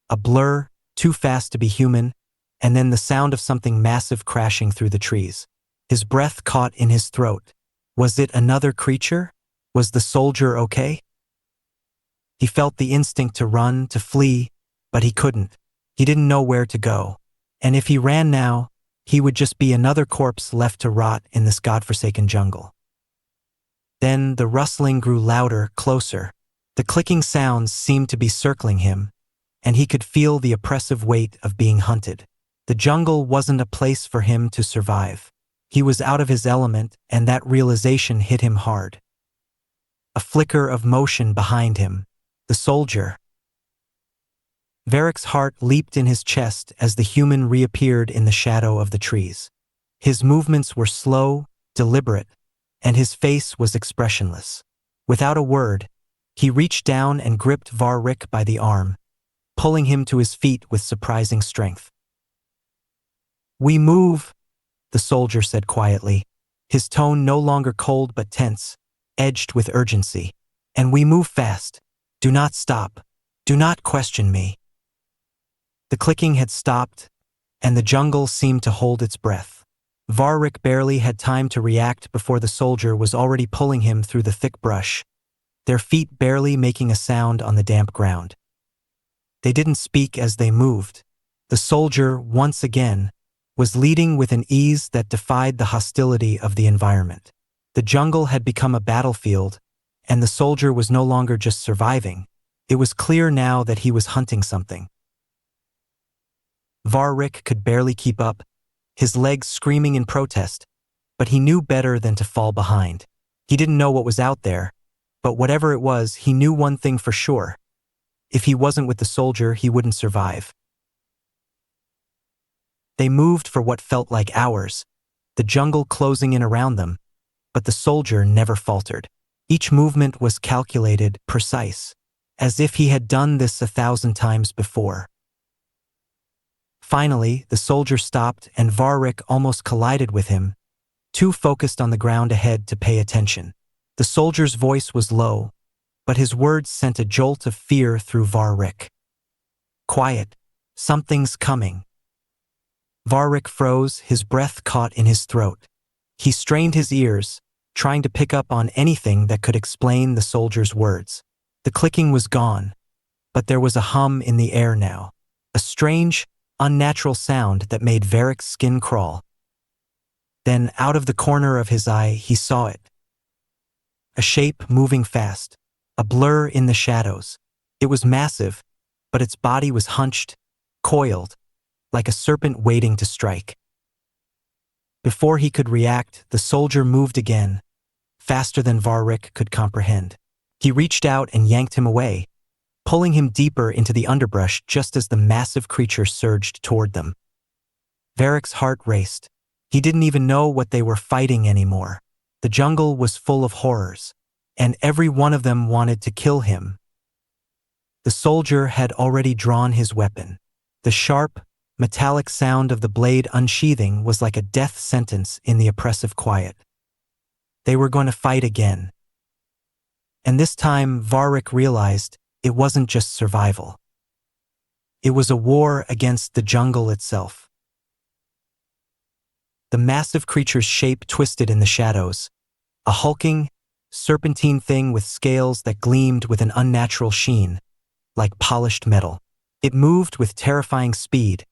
A: a blur, too fast to be human, and then the sound of something massive crashing through the trees. His breath caught in his throat. Was it another creature? Was the soldier okay? He felt the instinct to run, to flee, but he couldn't. He didn't know where to go. And if he ran now, he would just be another corpse left to rot in this godforsaken jungle. Then the rustling grew louder, closer. The clicking sounds seemed to be circling him, and he could feel the oppressive weight of being hunted. The jungle wasn't a place for him to survive. He was out of his element, and that realization hit him hard. A flicker of motion behind him. The soldier. Varric's heart leaped in his chest as the human reappeared in the shadow of the trees. His movements were slow, deliberate, and his face was expressionless. Without a word, he reached down and gripped Varric by the arm, pulling him to his feet with surprising strength. "We move," the soldier said quietly, his tone no longer cold but tense, edged with urgency. "And we move fast. Do not stop. Do not question me." The clicking had stopped, and the jungle seemed to hold its breath. Varric barely had time to react before the soldier was already pulling him through the thick brush, their feet barely making a sound on the damp ground. They didn't speak as they moved. The soldier, once again, was leading with an ease that defied the hostility of the environment. The jungle had become a battlefield, and the soldier was no longer just surviving. It was clear now that he was hunting something. Varric could barely keep up, his legs screaming in protest, but he knew better than to fall behind. He didn't know what was out there, but whatever it was, he knew one thing for sure. If he wasn't with the soldier, he wouldn't survive. They moved for what felt like hours, the jungle closing in around them, but the soldier never faltered. Each movement was calculated, precise, as if he had done this 1,000 times before. Finally, the soldier stopped and Varric almost collided with him, too focused on the ground ahead to pay attention. The soldier's voice was low, but his words sent a jolt of fear through Varric. "Quiet. Something's coming." Varric froze, his breath caught in his throat. He strained his ears, trying to pick up on anything that could explain the soldier's words. The clicking was gone, but there was a hum in the air now, a strange, unnatural sound that made Varric's skin crawl. Then, out of the corner of his eye, he saw it. A shape moving fast, a blur in the shadows. It was massive, but its body was hunched, coiled, like a serpent waiting to strike. Before he could react, the soldier moved again, faster than Varric could comprehend. He reached out and yanked him away, pulling him deeper into the underbrush just as the massive creature surged toward them. Varric's heart raced. He didn't even know what they were fighting anymore. The jungle was full of horrors, and every one of them wanted to kill him. The soldier had already drawn his weapon. The sharp, metallic sound of the blade unsheathing was like a death sentence in the oppressive quiet. They were going to fight again. And this time, Varric realized it wasn't just survival. It was a war against the jungle itself. The massive creature's shape twisted in the shadows, a hulking, serpentine thing with scales that gleamed with an unnatural sheen, like polished metal. It moved with terrifying speed,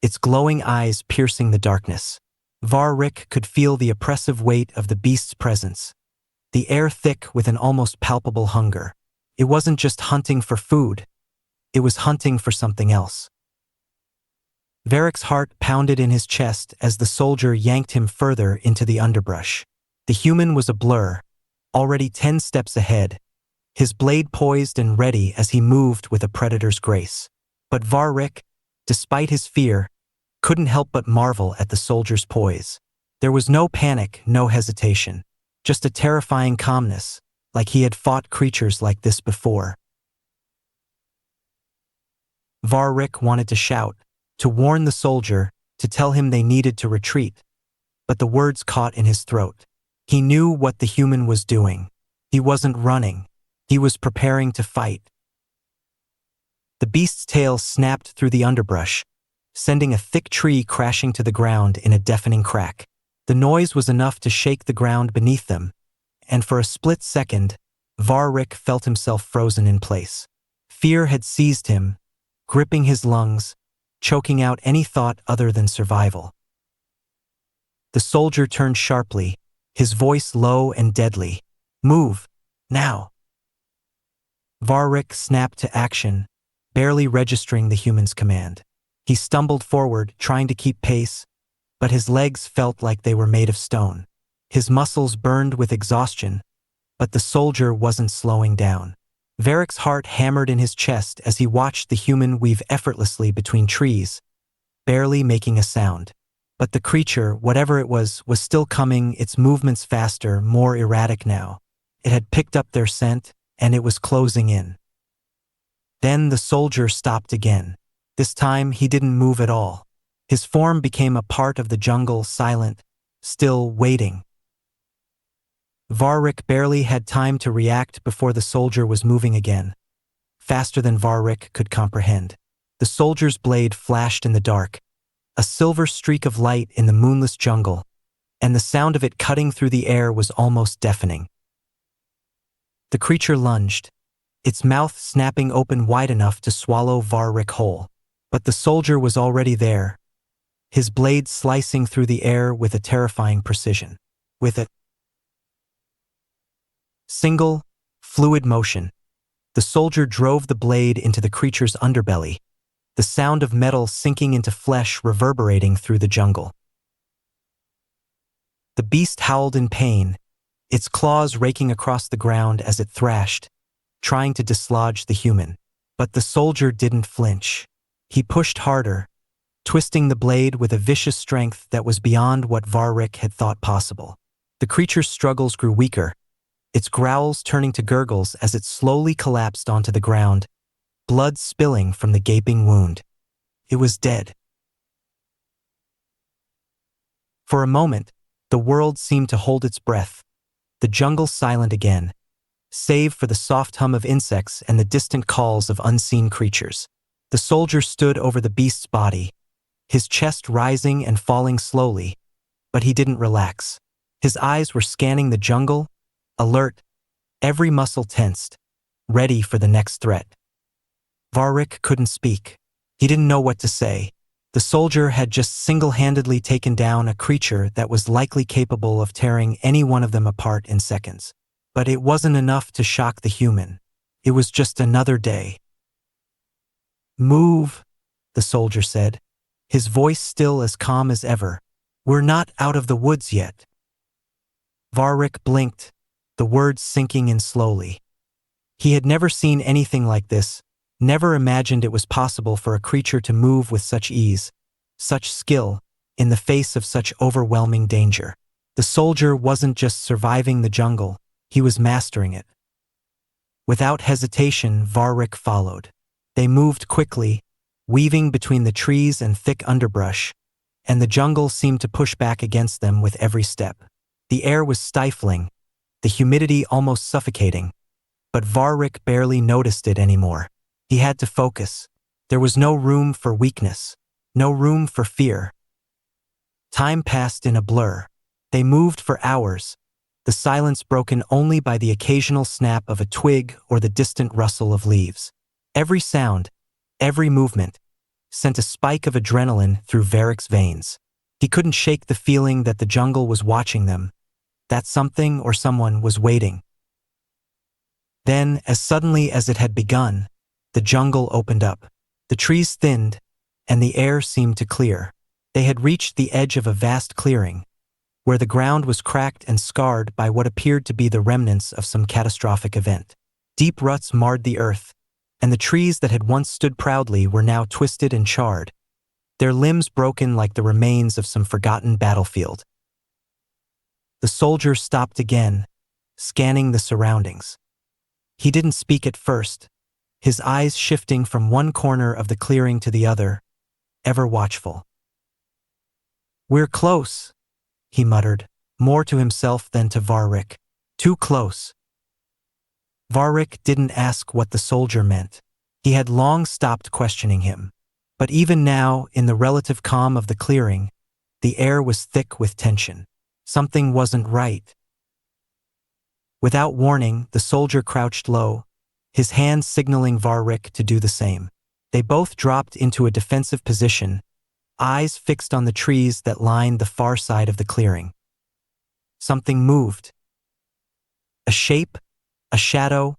A: its glowing eyes piercing the darkness. Varric could feel the oppressive weight of the beast's presence, the air thick with an almost palpable hunger. It wasn't just hunting for food, it was hunting for something else. Varric's heart pounded in his chest as the soldier yanked him further into the underbrush. The human was a blur, already 10 steps ahead, his blade poised and ready as he moved with a predator's grace. But Varric, despite his fear, couldn't help but marvel at the soldier's poise. There was no panic, no hesitation, just a terrifying calmness, like he had fought creatures like this before. Varric wanted to shout, to warn the soldier, to tell him they needed to retreat, but the words caught in his throat. He knew what the human was doing. He wasn't running. He was preparing to fight. The beast's tail snapped through the underbrush, sending a thick tree crashing to the ground in a deafening crack. The noise was enough to shake the ground beneath them, and for a split second, Varric felt himself frozen in place. Fear had seized him, gripping his lungs, choking out any thought other than survival. The soldier turned sharply, his voice low and deadly. "Move, now!" Varric snapped to action, barely registering the human's command. He stumbled forward, trying to keep pace, but his legs felt like they were made of stone. His muscles burned with exhaustion, but the soldier wasn't slowing down. Varric's heart hammered in his chest as he watched the human weave effortlessly between trees, barely making a sound. But the creature, whatever it was still coming, its movements faster, more erratic now. It had picked up their scent, and it was closing in. Then the soldier stopped again. This time he didn't move at all. His form became a part of the jungle, silent, still waiting. Varric barely had time to react before the soldier was moving again, faster than Varric could comprehend. The soldier's blade flashed in the dark, a silver streak of light in the moonless jungle, and the sound of it cutting through the air was almost deafening. The creature lunged, its mouth snapping open wide enough to swallow Varric whole. But the soldier was already there, his blade slicing through the air with a terrifying precision. With a single, fluid motion, the soldier drove the blade into the creature's underbelly, the sound of metal sinking into flesh reverberating through the jungle. The beast howled in pain, its claws raking across the ground as it thrashed, trying to dislodge the human. But the soldier didn't flinch. He pushed harder, twisting the blade with a vicious strength that was beyond what Varric had thought possible. The creature's struggles grew weaker, its growls turning to gurgles as it slowly collapsed onto the ground, blood spilling from the gaping wound. It was dead. For a moment, the world seemed to hold its breath, the jungle silent again, save for the soft hum of insects and the distant calls of unseen creatures. The soldier stood over the beast's body, his chest rising and falling slowly, but he didn't relax. His eyes were scanning the jungle, alert, every muscle tensed, ready for the next threat. Varric couldn't speak. He didn't know what to say. The soldier had just single-handedly taken down a creature that was likely capable of tearing any one of them apart in seconds. But it wasn't enough to shock the human. It was just another day. "Move," the soldier said, his voice still as calm as ever. "We're not out of the woods yet." Varric blinked, the words sinking in slowly. He had never seen anything like this, never imagined it was possible for a creature to move with such ease, such skill, in the face of such overwhelming danger. The soldier wasn't just surviving the jungle, he was mastering it. Without hesitation, Varric followed. They moved quickly, weaving between the trees and thick underbrush, and the jungle seemed to push back against them with every step. The air was stifling, the humidity almost suffocating, but Varric barely noticed it anymore. He had to focus. There was no room for weakness, no room for fear. Time passed in a blur. They moved for hours, the silence broken only by the occasional snap of a twig or the distant rustle of leaves. Every sound, every movement, sent a spike of adrenaline through Varric's veins. He couldn't shake the feeling that the jungle was watching them, that something or someone was waiting. Then, as suddenly as it had begun, the jungle opened up. The trees thinned, and the air seemed to clear. They had reached the edge of a vast clearing, where the ground was cracked and scarred by what appeared to be the remnants of some catastrophic event. Deep ruts marred the earth, and the trees that had once stood proudly were now twisted and charred, their limbs broken like the remains of some forgotten battlefield. The soldier stopped again, scanning the surroundings. He didn't speak at first, his eyes shifting from one corner of the clearing to the other, ever watchful. "We're close," he muttered, more to himself than to Varric. "Too close." Varric didn't ask what the soldier meant. He had long stopped questioning him. But even now, in the relative calm of the clearing, the air was thick with tension. Something wasn't right. Without warning, the soldier crouched low, his hand signaling Varric to do the same. They both dropped into a defensive position, eyes fixed on the trees that lined the far side of the clearing. Something moved. A shape, a shadow,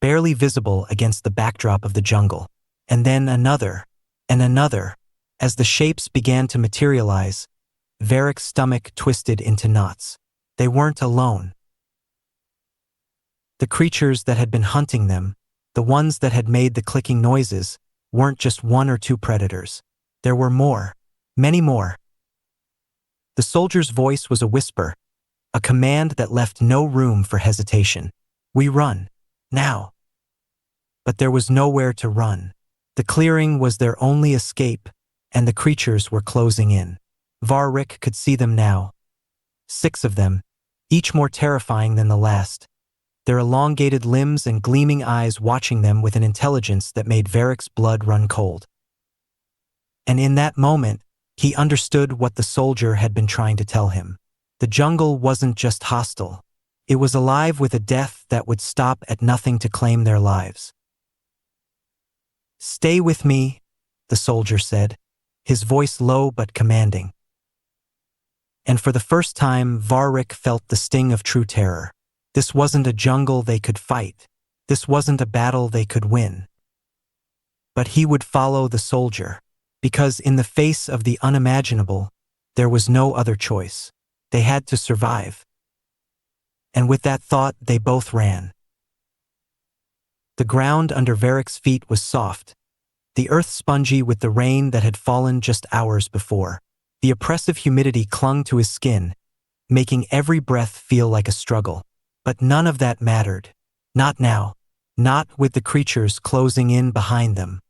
A: barely visible against the backdrop of the jungle. And then another, and another. As the shapes began to materialize, Varric's stomach twisted into knots. They weren't alone. The creatures that had been hunting them, the ones that had made the clicking noises, weren't just one or two predators. There were more, many more. The soldier's voice was a whisper, a command that left no room for hesitation. We run, now. But there was nowhere to run. The clearing was their only escape, and the creatures were closing in. Varric could see them now. 6 of them, each more terrifying than the last. Their elongated limbs and gleaming eyes watching them with an intelligence that made Varric's blood run cold. And in that moment, he understood what the soldier had been trying to tell him. The jungle wasn't just hostile. It was alive with a death that would stop at nothing to claim their lives. "Stay with me," the soldier said, his voice low but commanding. And for the first time, Varric felt the sting of true terror. This wasn't a jungle they could fight. This wasn't a battle they could win. But he would follow the soldier, because in the face of the unimaginable, there was no other choice. They had to survive. And with that thought, they both ran. The ground under Varric's feet was soft, the earth spongy with the rain that had fallen just hours before. The oppressive humidity clung to his skin, making every breath feel like a struggle. But none of that mattered. Not now. Not with the creatures closing in behind them.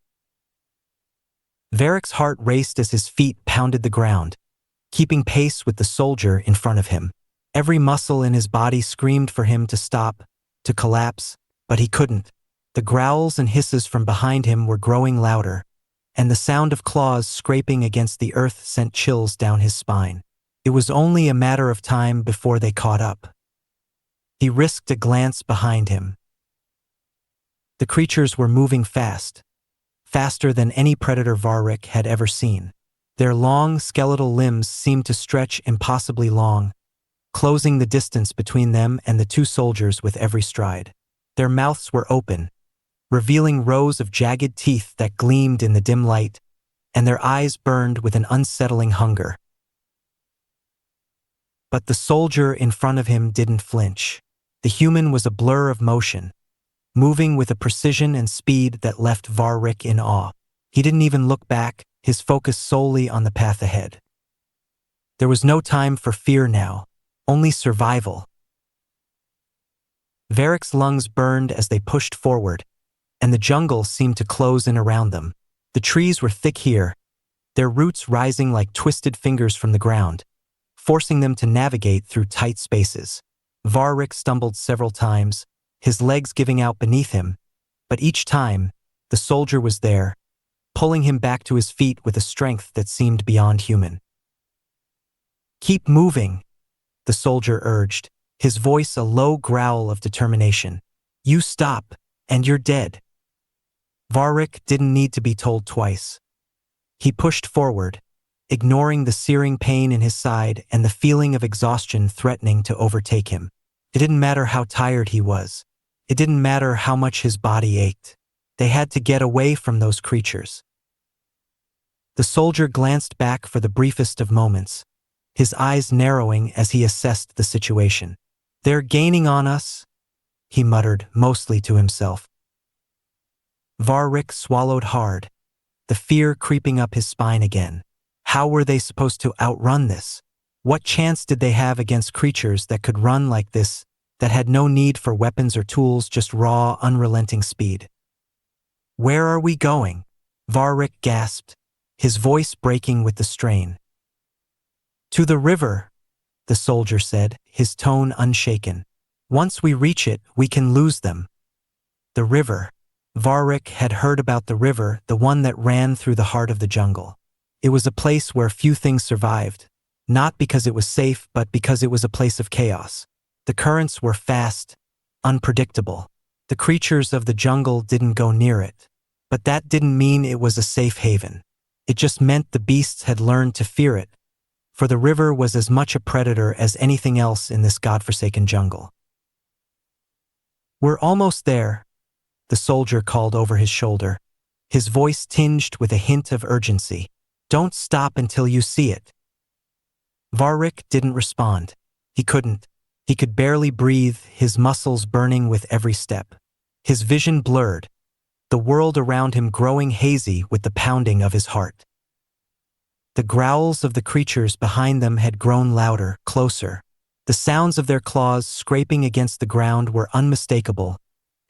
A: Varric's heart raced as his feet pounded the ground, keeping pace with the soldier in front of him. Every muscle in his body screamed for him to stop, to collapse, but he couldn't. The growls and hisses from behind him were growing louder, and the sound of claws scraping against the earth sent chills down his spine. It was only a matter of time before they caught up. He risked a glance behind him. The creatures were moving fast, faster than any predator Varric had ever seen. Their long, skeletal limbs seemed to stretch impossibly long, closing the distance between them and the 2 soldiers with every stride. Their mouths were open, revealing rows of jagged teeth that gleamed in the dim light, and their eyes burned with an unsettling hunger. But the soldier in front of him didn't flinch. The human was a blur of motion, moving with a precision and speed that left Varric in awe. He didn't even look back, his focus solely on the path ahead. There was no time for fear now, only survival. Varric's lungs burned as they pushed forward, and the jungle seemed to close in around them. The trees were thick here, their roots rising like twisted fingers from the ground, forcing them to navigate through tight spaces. Varric stumbled several times, his legs giving out beneath him, but each time, the soldier was there, pulling him back to his feet with a strength that seemed beyond human. "Keep moving," the soldier urged, his voice a low growl of determination. "You stop, and you're dead." Varric didn't need to be told twice. He pushed forward, ignoring the searing pain in his side and the feeling of exhaustion threatening to overtake him. It didn't matter how tired he was. It didn't matter how much his body ached. They had to get away from those creatures. The soldier glanced back for the briefest of moments, his eyes narrowing as he assessed the situation. "They're gaining on us," he muttered, mostly to himself. Varric swallowed hard, the fear creeping up his spine again. How were they supposed to outrun this? What chance did they have against creatures that could run like this, that had no need for weapons or tools, just raw, unrelenting speed? "Where are we going?" Varric gasped, his voice breaking with the strain. "To the river," the soldier said, his tone unshaken. "Once we reach it, we can lose them." The river. Varric had heard about the river, the one that ran through the heart of the jungle. It was a place where few things survived, not because it was safe, but because it was a place of chaos. The currents were fast, unpredictable. The creatures of the jungle didn't go near it. But that didn't mean it was a safe haven. It just meant the beasts had learned to fear it, for the river was as much a predator as anything else in this godforsaken jungle. "We're almost there," the soldier called over his shoulder, his voice tinged with a hint of urgency. "Don't stop until you see it." Varric didn't respond. He couldn't. He could barely breathe, his muscles burning with every step. His vision blurred, the world around him growing hazy with the pounding of his heart. The growls of the creatures behind them had grown louder, closer. The sounds of their claws scraping against the ground were unmistakable,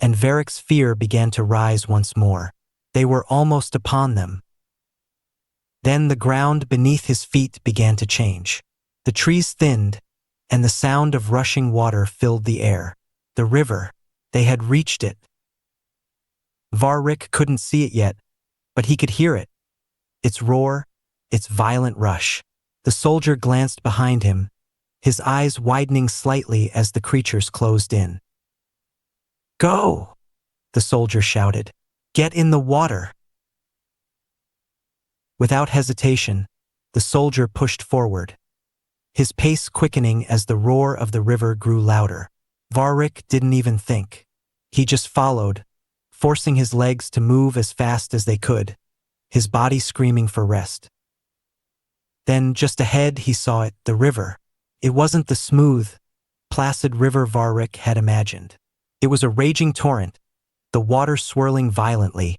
A: and Varric's fear began to rise once more. They were almost upon them. Then the ground beneath his feet began to change. The trees thinned, and the sound of rushing water filled the air. The river. They had reached it. Varric couldn't see it yet, but he could hear it. Its roar, its violent rush. The soldier glanced behind him, his eyes widening slightly as the creatures closed in. "Go!" the soldier shouted. "Get in the water!" Without hesitation, the soldier pushed forward, his pace quickening as the roar of the river grew louder. Varric didn't even think. He just followed, forcing his legs to move as fast as they could, his body screaming for rest. Then, just ahead, he saw it, the river. It wasn't the smooth, placid river Varric had imagined. It was a raging torrent, the water swirling violently,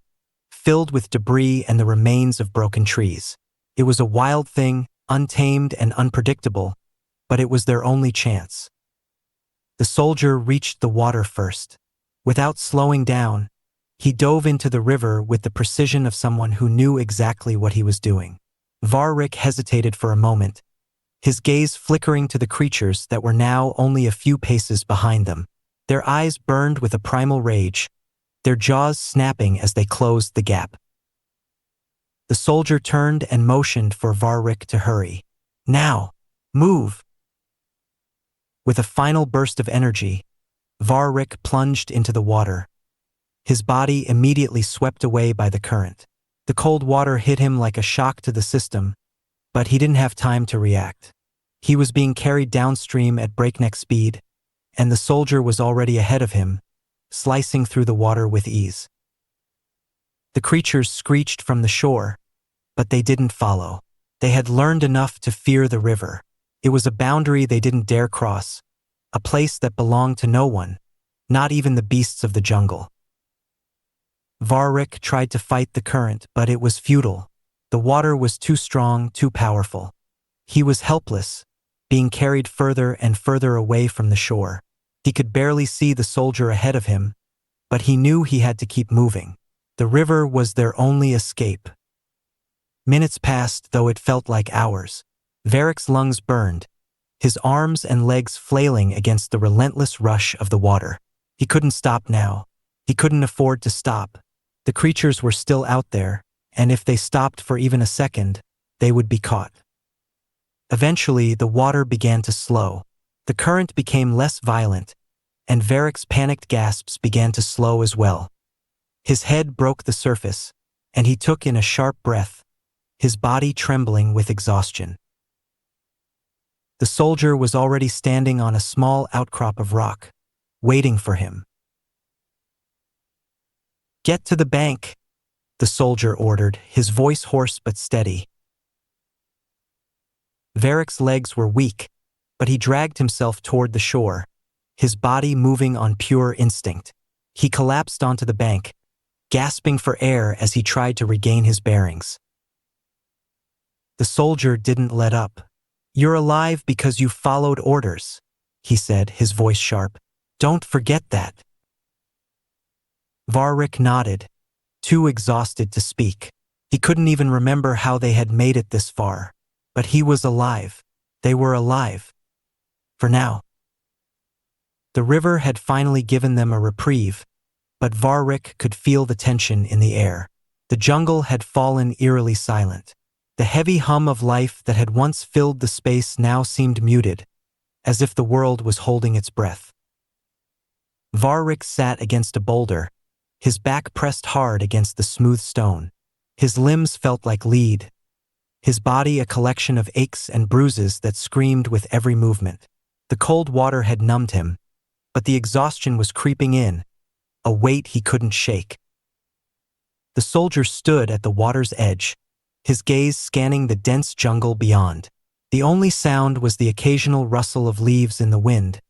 A: filled with debris and the remains of broken trees. It was a wild thing, untamed and unpredictable, but it was their only chance. The soldier reached the water first. Without slowing down, he dove into the river with the precision of someone who knew exactly what he was doing. Varric hesitated for a moment, his gaze flickering to the creatures that were now only a few paces behind them. Their eyes burned with a primal rage, their jaws snapping as they closed the gap. The soldier turned and motioned for Varric to hurry. "Now! Move!" With a final burst of energy, Varric plunged into the water, his body immediately swept away by the current. The cold water hit him like a shock to the system, but he didn't have time to react. He was being carried downstream at breakneck speed, and the soldier was already ahead of him, slicing through the water with ease. The creatures screeched from the shore, but they didn't follow. They had learned enough to fear the river. It was a boundary they didn't dare cross, a place that belonged to no one, not even the beasts of the jungle. Varric tried to fight the current, but it was futile. The water was too strong, too powerful. He was helpless, being carried further and further away from the shore. He could barely see the soldier ahead of him, but he knew he had to keep moving. The river was their only escape. Minutes passed, though it felt like hours. Varric's lungs burned, his arms and legs flailing against the relentless rush of the water. He couldn't stop now. He couldn't afford to stop. The creatures were still out there, and if they stopped for even a second, they would be caught. Eventually, the water began to slow. The current became less violent, and Varric's panicked gasps began to slow as well. His head broke the surface, and he took in a sharp breath, his body trembling with exhaustion. The soldier was already standing on a small outcrop of rock, waiting for him. "Get to the bank," the soldier ordered, his voice hoarse but steady. Varric's legs were weak, but he dragged himself toward the shore, his body moving on pure instinct. He collapsed onto the bank, gasping for air as he tried to regain his bearings. The soldier didn't let up. "You're alive because you followed orders," he said, his voice sharp. "Don't forget that." Varric nodded, too exhausted to speak. He couldn't even remember how they had made it this far. But he was alive. They were alive. For now. The river had finally given them a reprieve, but Varric could feel the tension in the air. The jungle had fallen eerily silent. The heavy hum of life that had once filled the space now seemed muted, as if the world was holding its breath. Varric sat against a boulder, his back pressed hard against the smooth stone. His limbs felt like lead, his body a collection of aches and bruises that screamed with every movement. The cold water had numbed him, but the exhaustion was creeping in, a weight he couldn't shake. The soldier stood at the water's edge, his gaze scanning the dense jungle beyond. The only sound was the occasional rustle of leaves in the wind,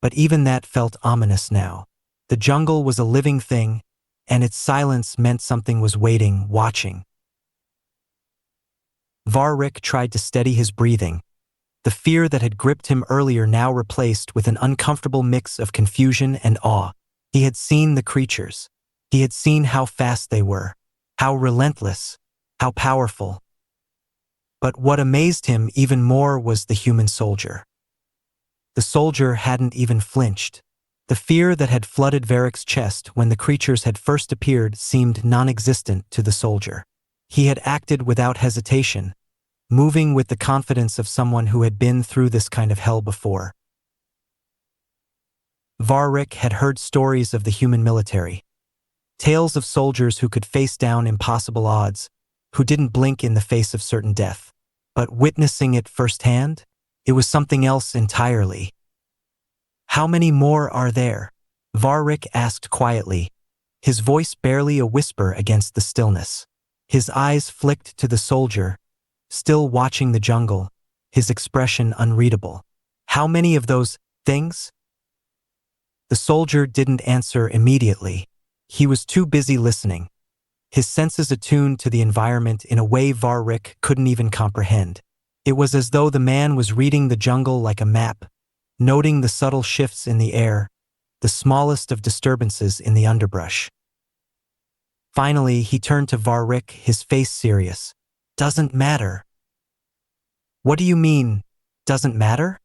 A: but even that felt ominous now. The jungle was a living thing, and its silence meant something was waiting, watching. Varric tried to steady his breathing, the fear that had gripped him earlier now replaced with an uncomfortable mix of confusion and awe. He had seen the creatures. He had seen how fast they were, how relentless, how powerful. But what amazed him even more was the human soldier. The soldier hadn't even flinched. The fear that had flooded Varric's chest when the creatures had first appeared seemed non-existent to the soldier. He had acted without hesitation, moving with the confidence of someone who had been through this kind of hell before. Varric had heard stories of the human military, tales of soldiers who could face down impossible odds, who didn't blink in the face of certain death. But witnessing it firsthand, it was something else entirely. "How many more are there?" Varric asked quietly, his voice barely a whisper against the stillness. His eyes flicked to the soldier, still watching the jungle, his expression unreadable. "How many of those things?" The soldier didn't answer immediately. He was too busy listening, his senses attuned to the environment in a way Varric couldn't even comprehend. It was as though the man was reading the jungle like a map, noting the subtle shifts in the air, the smallest of disturbances in the underbrush. Finally, he turned to Varric, his face serious. "Doesn't matter." "What do you mean, doesn't matter?"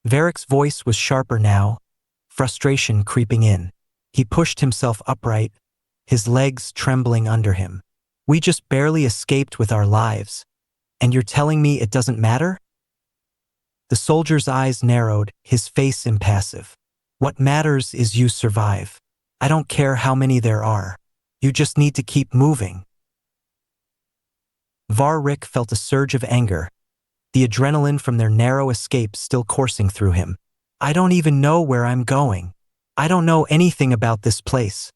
A: Varric's voice was sharper now, frustration creeping in. He pushed himself upright, his legs trembling under him. "We just barely escaped with our lives, and you're telling me it doesn't matter?" The soldier's eyes narrowed, his face impassive. "What matters is you survive. I don't care how many there are. You just need to keep moving." Varric felt a surge of anger, the adrenaline from their narrow escape still coursing through him. "I don't even know where I'm going. I don't know anything about this place."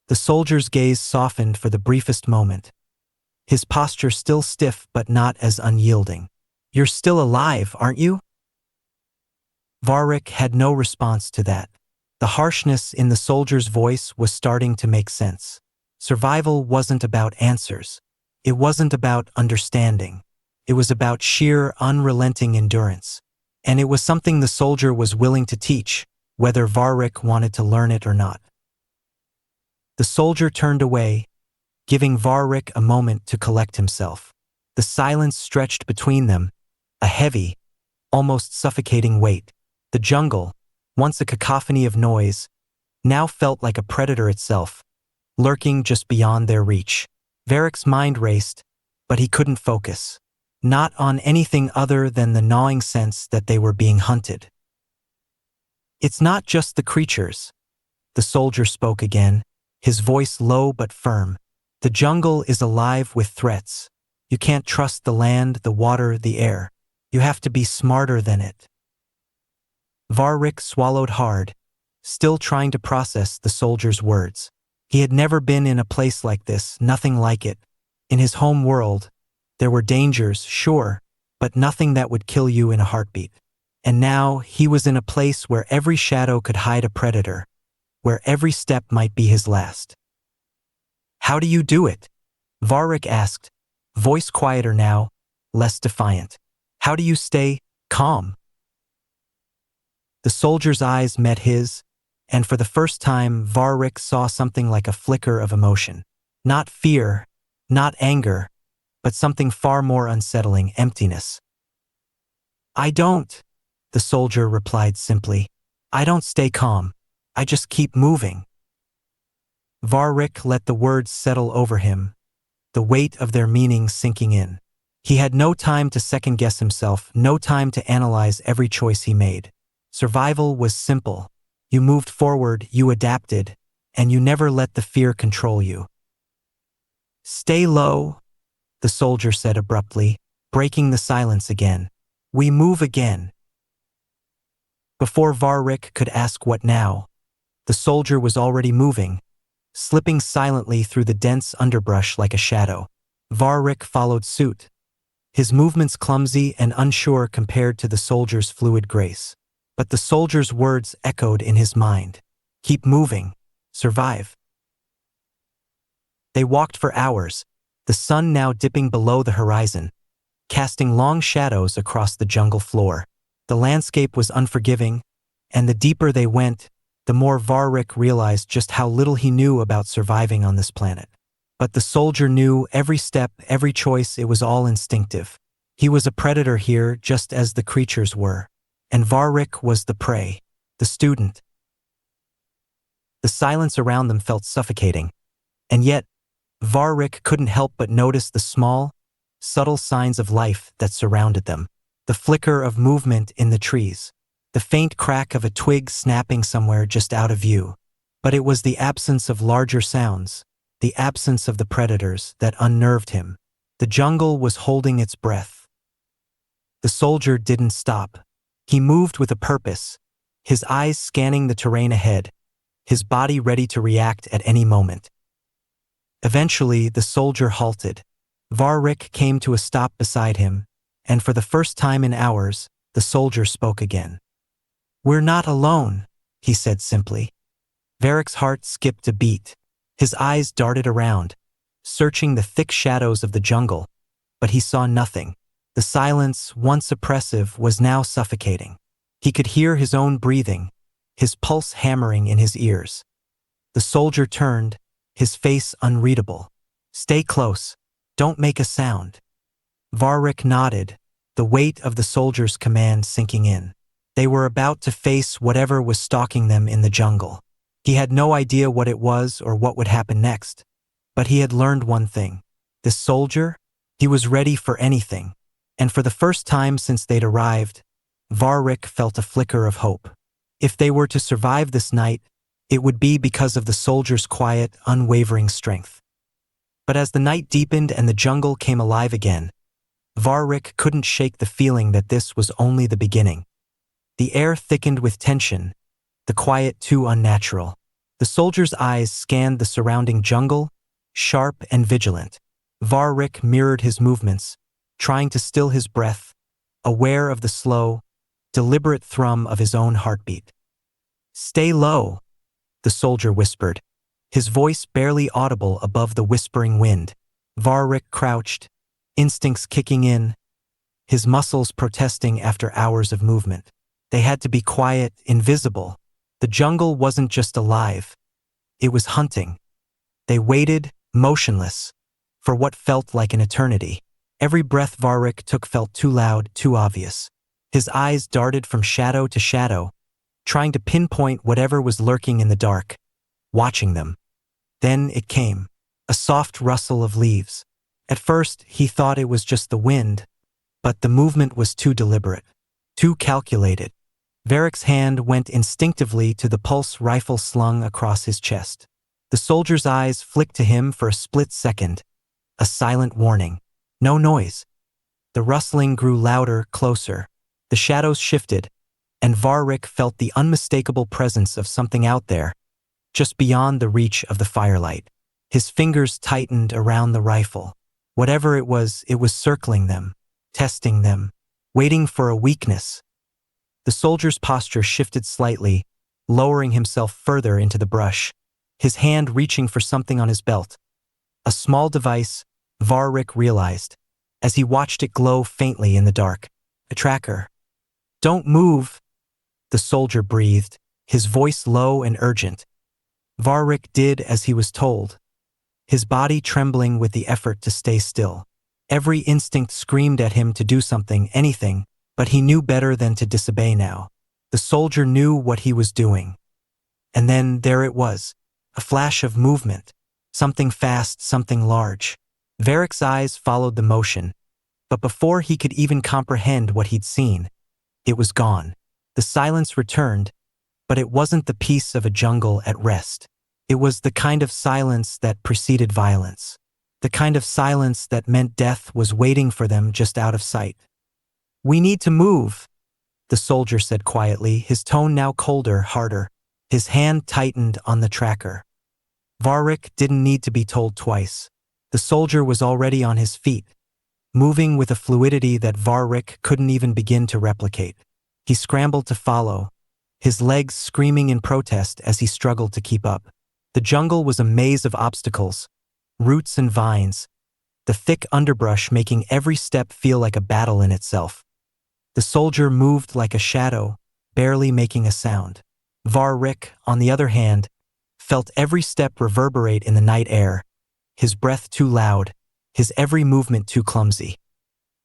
A: The soldier's gaze softened for the briefest moment, his posture still stiff but not as unyielding. "You're still alive, aren't you?" Varric had no response to that. The harshness in the soldier's voice was starting to make sense. Survival wasn't about answers. It wasn't about understanding. It was about sheer, unrelenting endurance. And it was something the soldier was willing to teach, whether Varric wanted to learn it or not. The soldier turned away, giving Varric a moment to collect himself. The silence stretched between them, a heavy, almost suffocating weight. The jungle, once a cacophony of noise, now felt like a predator itself, lurking just beyond their reach. Varric's mind raced, but he couldn't focus. Not on anything other than the gnawing sense that they were being hunted. "It's not just the creatures," the soldier spoke again, his voice low but firm. "The jungle is alive with threats. You can't trust the land, the water, the air. You have to be smarter than it." Varric swallowed hard, still trying to process the soldier's words. He had never been in a place like this, nothing like it. In his home world, there were dangers, sure, but nothing that would kill you in a heartbeat. And now he was in a place where every shadow could hide a predator, where every step might be his last. "How do you do it?" Varric asked, voice quieter now, less defiant. "How do you stay calm?" The soldier's eyes met his, and for the first time Varric saw something like a flicker of emotion. Not fear, not anger, but something far more unsettling, emptiness. "I don't," the soldier replied simply. "I don't stay calm. I just keep moving." Varric let the words settle over him, the weight of their meaning sinking in. He had no time to second-guess himself, no time to analyze every choice he made. Survival was simple. You moved forward, you adapted, and you never let the fear control you. Stay low, the soldier said abruptly, breaking the silence again. We move again. Before Varric could ask what now, the soldier was already moving, slipping silently through the dense underbrush like a shadow. Varric followed suit, his movements clumsy and unsure compared to the soldier's fluid grace. But the soldier's words echoed in his mind. Keep moving. Survive. They walked for hours, the sun now dipping below the horizon, casting long shadows across the jungle floor. The landscape was unforgiving, and the deeper they went, the more Varric realized just how little he knew about surviving on this planet. But the soldier knew every step, every choice, it was all instinctive. He was a predator here just as the creatures were. And Varric was the prey, the student. The silence around them felt suffocating, and yet Varric couldn't help but notice the small, subtle signs of life that surrounded them. The flicker of movement in the trees, the faint crack of a twig snapping somewhere just out of view. But it was the absence of larger sounds, the absence of the predators, that unnerved him. The jungle was holding its breath. The soldier didn't stop. He moved with a purpose, his eyes scanning the terrain ahead, his body ready to react at any moment. Eventually, the soldier halted. Varric came to a stop beside him, and for the first time in hours, the soldier spoke again. We're not alone, he said simply. Varric's heart skipped a beat. His eyes darted around, searching the thick shadows of the jungle, but he saw nothing. The silence, once oppressive, was now suffocating. He could hear his own breathing, his pulse hammering in his ears. The soldier turned, his face unreadable. Stay close. Don't make a sound. Varric nodded, the weight of the soldier's command sinking in. They were about to face whatever was stalking them in the jungle. He had no idea what it was or what would happen next. But he had learned one thing. This soldier, he was ready for anything. And for the first time since they'd arrived, Varric felt a flicker of hope. If they were to survive this night, it would be because of the soldier's quiet, unwavering strength. But as the night deepened and the jungle came alive again, Varric couldn't shake the feeling that this was only the beginning. The air thickened with tension, the quiet too unnatural. The soldier's eyes scanned the surrounding jungle, sharp and vigilant. Varric mirrored his movements, trying to still his breath, aware of the slow, deliberate thrum of his own heartbeat. Stay low, the soldier whispered, his voice barely audible above the whispering wind. Varric crouched, instincts kicking in, his muscles protesting after hours of movement. They had to be quiet, invisible. The jungle wasn't just alive, it was hunting. They waited, motionless, for what felt like an eternity. Every breath Varric took felt too loud, too obvious. His eyes darted from shadow to shadow, trying to pinpoint whatever was lurking in the dark, watching them. Then it came, a soft rustle of leaves. At first, he thought it was just the wind, but the movement was too deliberate, too calculated. Varric's hand went instinctively to the pulse rifle slung across his chest. The soldier's eyes flicked to him for a split second, a silent warning. No noise. The rustling grew louder, closer. The shadows shifted, and Varric felt the unmistakable presence of something out there, just beyond the reach of the firelight. His fingers tightened around the rifle. Whatever it was circling them, testing them, waiting for a weakness. The soldier's posture shifted slightly, lowering himself further into the brush, his hand reaching for something on his belt. A small device, Varric realized, as he watched it glow faintly in the dark. A tracker. Don't move, the soldier breathed, his voice low and urgent. Varric did as he was told, his body trembling with the effort to stay still. Every instinct screamed at him to do something, anything, but he knew better than to disobey now. The soldier knew what he was doing. And then there it was, a flash of movement, something fast, something large. Varric's eyes followed the motion, but before he could even comprehend what he'd seen, it was gone. The silence returned, But it wasn't the peace of a jungle at rest. It was the kind of silence that preceded violence. The kind of silence that meant death was waiting for them just out of sight. "We need to move," the soldier said quietly, his tone now colder, harder. His hand tightened on the tracker. Varric didn't need to be told twice. The soldier was already on his feet, moving with a fluidity that Varric couldn't even begin to replicate. He scrambled to follow, his legs screaming in protest as he struggled to keep up. The jungle was a maze of obstacles, roots and vines, the thick underbrush making every step feel like a battle in itself. The soldier moved like a shadow, barely making a sound. Varric, on the other hand, felt every step reverberate in the night air, his breath too loud, his every movement too clumsy.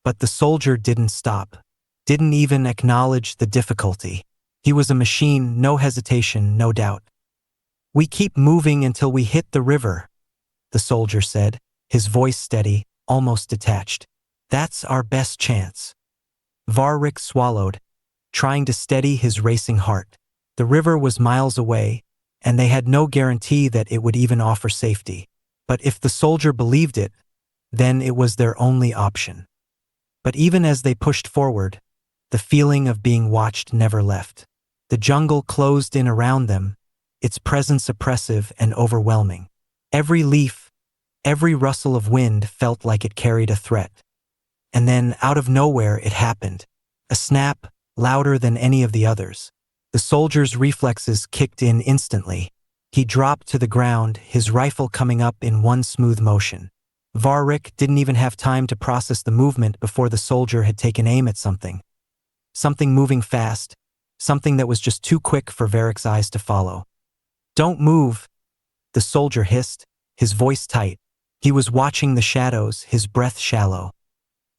A: But the soldier didn't stop, didn't even acknowledge the difficulty. He was a machine, no hesitation, no doubt. "We keep moving until we hit the river," the soldier said, his voice steady, almost detached. "That's our best chance." Varric swallowed, trying to steady his racing heart. The river was miles away, and they had no guarantee that it would even offer safety. But if the soldier believed it, then it was their only option. But even as they pushed forward, the feeling of being watched never left. The jungle closed in around them, its presence oppressive and overwhelming. Every leaf, every rustle of wind felt like it carried a threat. And then, out of nowhere, it happened. A snap, louder than any of the others. The soldier's reflexes kicked in instantly. He dropped to the ground, his rifle coming up in one smooth motion. Varric didn't even have time to process the movement before the soldier had taken aim at something. Something moving fast, something that was just too quick for Varric's eyes to follow. "Don't move," the soldier hissed, his voice tight. He was watching the shadows, his breath shallow.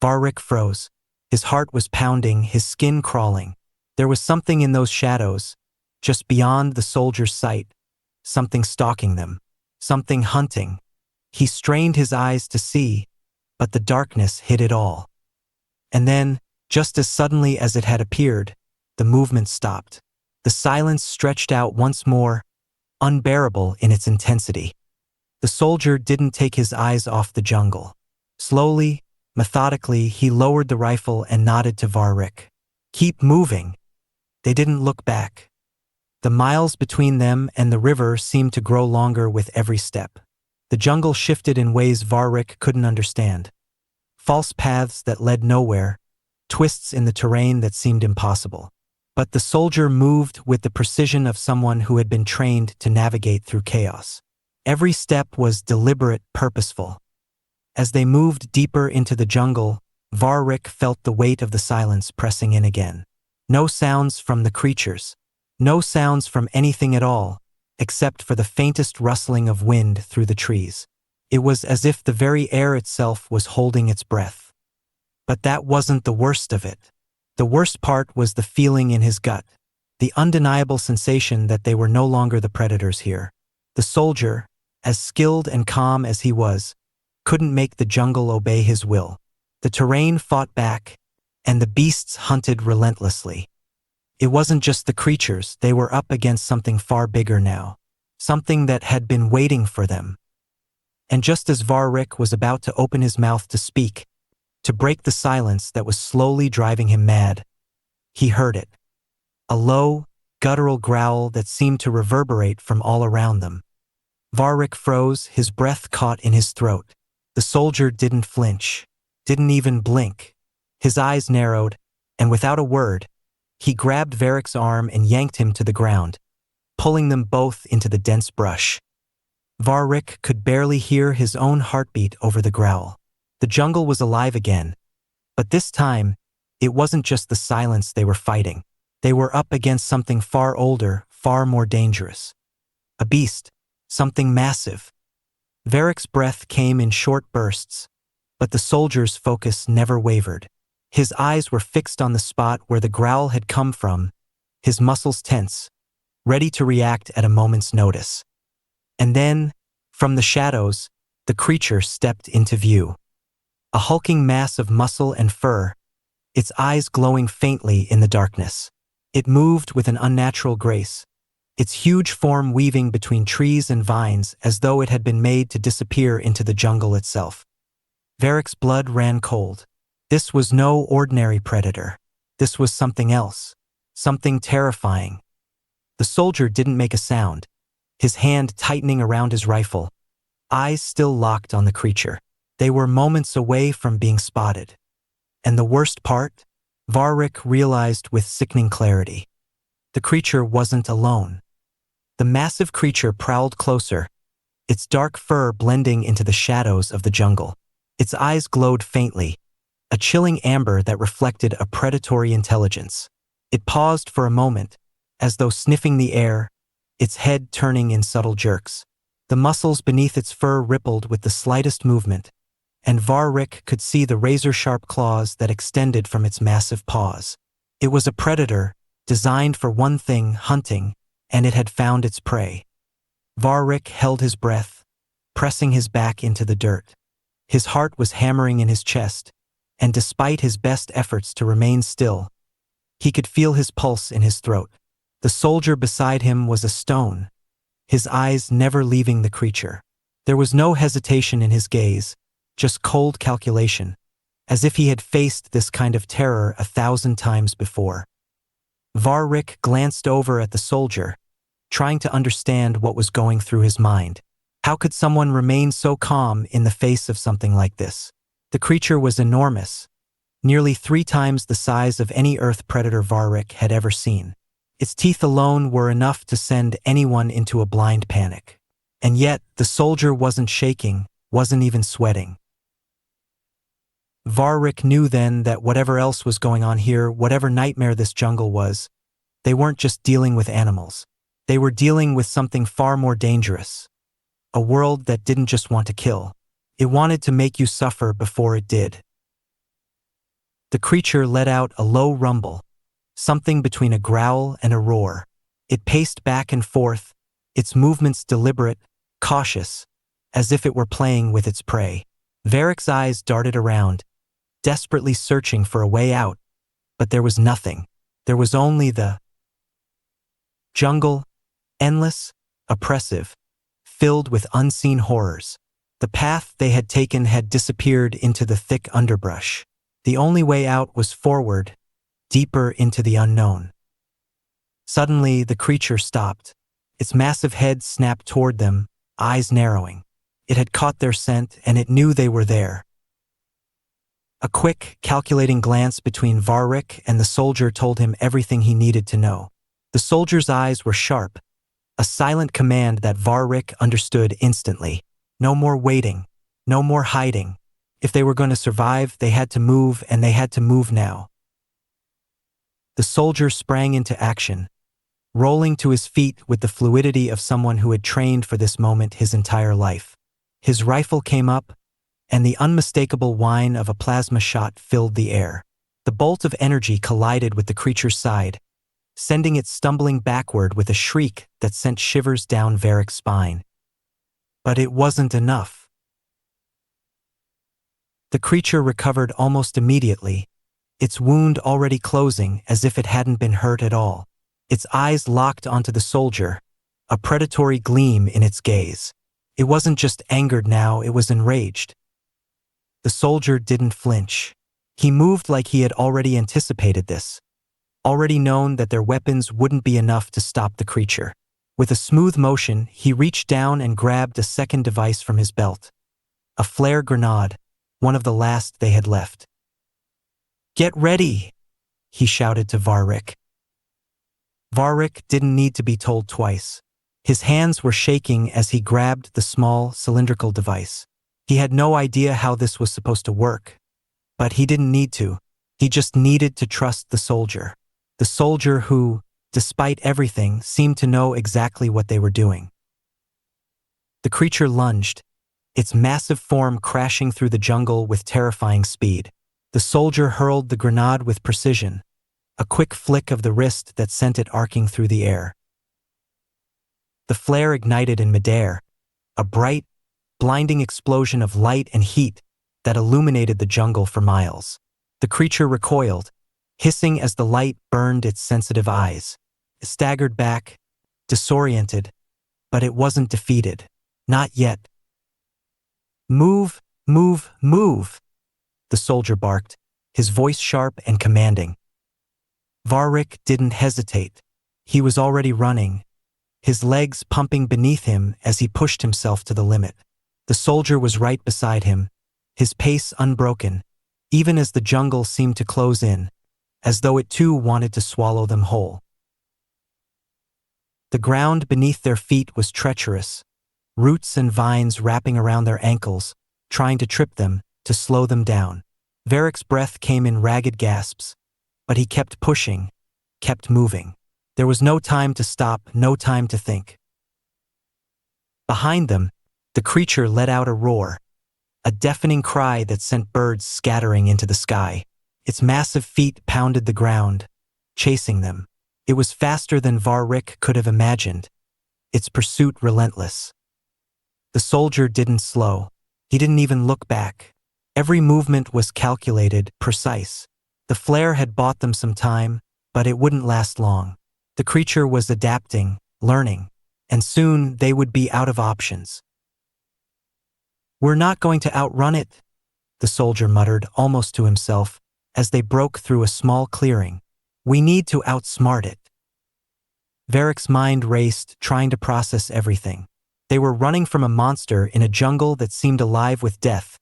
A: Varric froze. His heart was pounding, his skin crawling. There was something in those shadows, just beyond the soldier's sight, something stalking them, something hunting. He strained his eyes to see, but the darkness hid it all. And then, just as suddenly as it had appeared, the movement stopped. The silence stretched out once more, unbearable in its intensity. The soldier didn't take his eyes off the jungle. Slowly, methodically, he lowered the rifle and nodded to Varric. "Keep moving." They didn't look back. The miles between them and the river seemed to grow longer with every step. The jungle shifted in ways Varric couldn't understand. False paths that led nowhere, twists in the terrain that seemed impossible. But the soldier moved with the precision of someone who had been trained to navigate through chaos. Every step was deliberate, purposeful. As they moved deeper into the jungle, Varric felt the weight of the silence pressing in again. No sounds from the creatures. No sounds from anything at all, except for the faintest rustling of wind through the trees. It was as if the very air itself was holding its breath. But that wasn't the worst of it. The worst part was the feeling in his gut, the undeniable sensation that they were no longer the predators here. The soldier, as skilled and calm as he was, couldn't make the jungle obey his will. The terrain fought back, and the beasts hunted relentlessly. It wasn't just the creatures, they were up against something far bigger now, something that had been waiting for them. And just as Varric was about to open his mouth to speak, to break the silence that was slowly driving him mad, he heard it. A low, guttural growl that seemed to reverberate from all around them. Varric froze, his breath caught in his throat. The soldier didn't flinch, didn't even blink. His eyes narrowed, and without a word, he grabbed Varric's arm and yanked him to the ground, pulling them both into the dense brush. Varric could barely hear his own heartbeat over the growl. The jungle was alive again, but this time, it wasn't just the silence they were fighting. They were up against something far older, far more dangerous. A beast, something massive. Varric's breath came in short bursts, but the soldier's focus never wavered. His eyes were fixed on the spot where the growl had come from, his muscles tense, ready to react at a moment's notice. And then, from the shadows, the creature stepped into view. A hulking mass of muscle and fur, its eyes glowing faintly in the darkness. It moved with an unnatural grace, its huge form weaving between trees and vines as though it had been made to disappear into the jungle itself. Varric's blood ran cold. This was no ordinary predator. This was something else. Something terrifying. The soldier didn't make a sound, his hand tightening around his rifle, eyes still locked on the creature. They were moments away from being spotted. And the worst part? Varric realized with sickening clarity. The creature wasn't alone. The massive creature prowled closer, its dark fur blending into the shadows of the jungle. Its eyes glowed faintly, a chilling amber that reflected a predatory intelligence. It paused for a moment, as though sniffing the air, its head turning in subtle jerks. The muscles beneath its fur rippled with the slightest movement, and Varric could see the razor-sharp claws that extended from its massive paws. It was a predator, designed for one thing, hunting, and it had found its prey. Varric held his breath, pressing his back into the dirt. His heart was hammering in his chest, and despite his best efforts to remain still, he could feel his pulse in his throat. The soldier beside him was a stone, his eyes never leaving the creature. There was no hesitation in his gaze, just cold calculation, as if he had faced this kind of terror 1,000 times before. Varric glanced over at the soldier, trying to understand what was going through his mind. How could someone remain so calm in the face of something like this? The creature was enormous, nearly 3 times the size of any Earth predator Varric had ever seen. Its teeth alone were enough to send anyone into a blind panic. And yet, the soldier wasn't shaking, wasn't even sweating. Varric knew then that whatever else was going on here, whatever nightmare this jungle was, they weren't just dealing with animals. They were dealing with something far more dangerous. A world that didn't just want to kill. It wanted to make you suffer before it did. The creature let out a low rumble, something between a growl and a roar. It paced back and forth, its movements deliberate, cautious, as if it were playing with its prey. Varric's eyes darted around, desperately searching for a way out, but there was nothing. There was only the jungle, endless, oppressive, filled with unseen horrors. The path they had taken had disappeared into the thick underbrush. The only way out was forward, deeper into the unknown. Suddenly, the creature stopped. Its massive head snapped toward them, eyes narrowing. It had caught their scent, and it knew they were there. A quick, calculating glance between Varric and the soldier told him everything he needed to know. The soldier's eyes were sharp, a silent command that Varric understood instantly. No more waiting, no more hiding. If they were going to survive, they had to move, and they had to move now. The soldier sprang into action, rolling to his feet with the fluidity of someone who had trained for this moment his entire life. His rifle came up, and the unmistakable whine of a plasma shot filled the air. The bolt of energy collided with the creature's side, sending it stumbling backward with a shriek that sent shivers down Varric's spine. But it wasn't enough. The creature recovered almost immediately, its wound already closing as if it hadn't been hurt at all. Its eyes locked onto the soldier, a predatory gleam in its gaze. It wasn't just angered now, it was enraged. The soldier didn't flinch. He moved like he had already anticipated this, already known that their weapons wouldn't be enough to stop the creature. With a smooth motion, he reached down and grabbed a second device from his belt. A flare grenade, one of the last they had left. "Get ready!" he shouted to Varric. Varric didn't need to be told twice. His hands were shaking as he grabbed the small, cylindrical device. He had no idea how this was supposed to work, but he didn't need to. He just needed to trust the soldier. The soldier who, despite everything, seemed to know exactly what they were doing. The creature lunged, its massive form crashing through the jungle with terrifying speed. The soldier hurled the grenade with precision, a quick flick of the wrist that sent it arcing through the air. The flare ignited in midair, a bright, blinding explosion of light and heat that illuminated the jungle for miles. The creature recoiled, hissing as the light burned its sensitive eyes. It staggered back, disoriented, but it wasn't defeated. Not yet. Move, move, move, the soldier barked, his voice sharp and commanding. Varric didn't hesitate. He was already running, his legs pumping beneath him as he pushed himself to the limit. The soldier was right beside him, his pace unbroken, even as the jungle seemed to close in, as though it too wanted to swallow them whole. The ground beneath their feet was treacherous, roots and vines wrapping around their ankles, trying to trip them, to slow them down. Varric's breath came in ragged gasps, but he kept pushing, kept moving. There was no time to stop, no time to think. Behind them, the creature let out a roar, a deafening cry that sent birds scattering into the sky. Its massive feet pounded the ground, chasing them. It was faster than Varric could have imagined, its pursuit relentless. The soldier didn't slow. He didn't even look back. Every movement was calculated, precise. The flare had bought them some time, but it wouldn't last long. The creature was adapting, learning, and soon they would be out of options. "We're not going to outrun it," the soldier muttered almost to himself as they broke through a small clearing. "We need to outsmart it." Varric's mind raced, trying to process everything. They were running from a monster in a jungle that seemed alive with death,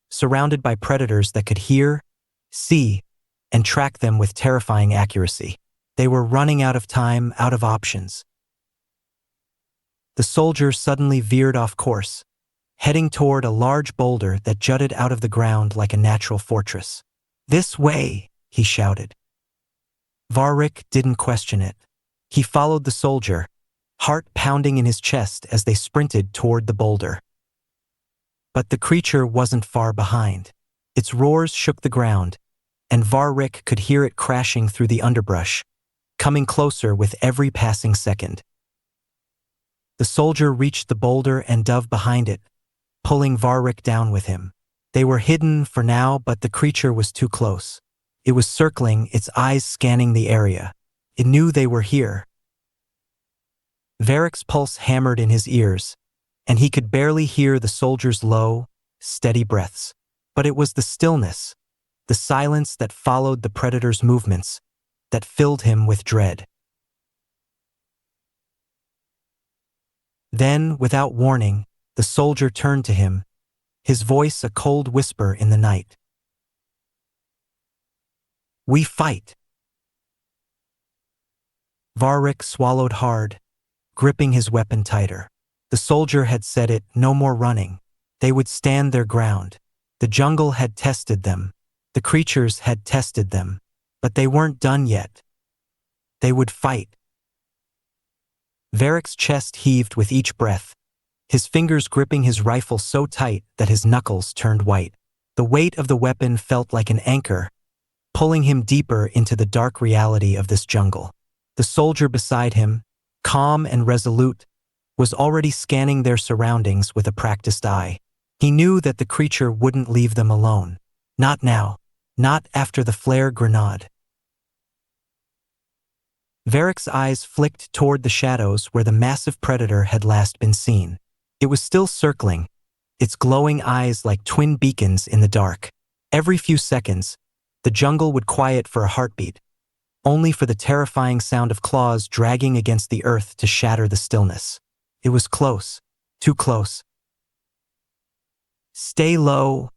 A: surrounded by predators that could hear, see, and track them with terrifying accuracy. They were running out of time, out of options. The soldier suddenly veered off course, heading toward a large boulder that jutted out of the ground like a natural fortress. "This way," he shouted. Varric didn't question it. He followed the soldier, heart pounding in his chest as they sprinted toward the boulder. But the creature wasn't far behind. Its roars shook the ground, and Varric could hear it crashing through the underbrush, coming closer with every passing second. The soldier reached the boulder and dove behind it, pulling Varric down with him. They were hidden for now, but the creature was too close. It was circling, its eyes scanning the area. It knew they were here. Varric's pulse hammered in his ears, and he could barely hear the soldier's low, steady breaths. But it was the stillness, the silence that followed the predator's movements, that filled him with dread. Then, without warning, the soldier turned to him, his voice a cold whisper in the night. "We fight." Varric swallowed hard, gripping his weapon tighter. The soldier had said it, no more running. They would stand their ground. The jungle had tested them. The creatures had tested them. But they weren't done yet. They would fight. Varric's chest heaved with each breath, his fingers gripping his rifle so tight that his knuckles turned white. The weight of the weapon felt like an anchor, pulling him deeper into the dark reality of this jungle. The soldier beside him, calm and resolute, was already scanning their surroundings with a practiced eye. He knew that the creature wouldn't leave them alone. Not now. Not after the flare grenade. Varric's eyes flicked toward the shadows where the massive predator had last been seen. It was still circling, its glowing eyes like twin beacons in the dark. Every few seconds, the jungle would quiet for a heartbeat, only for the terrifying sound of claws dragging against the earth to shatter the stillness. It was close, too close. "Stay low,"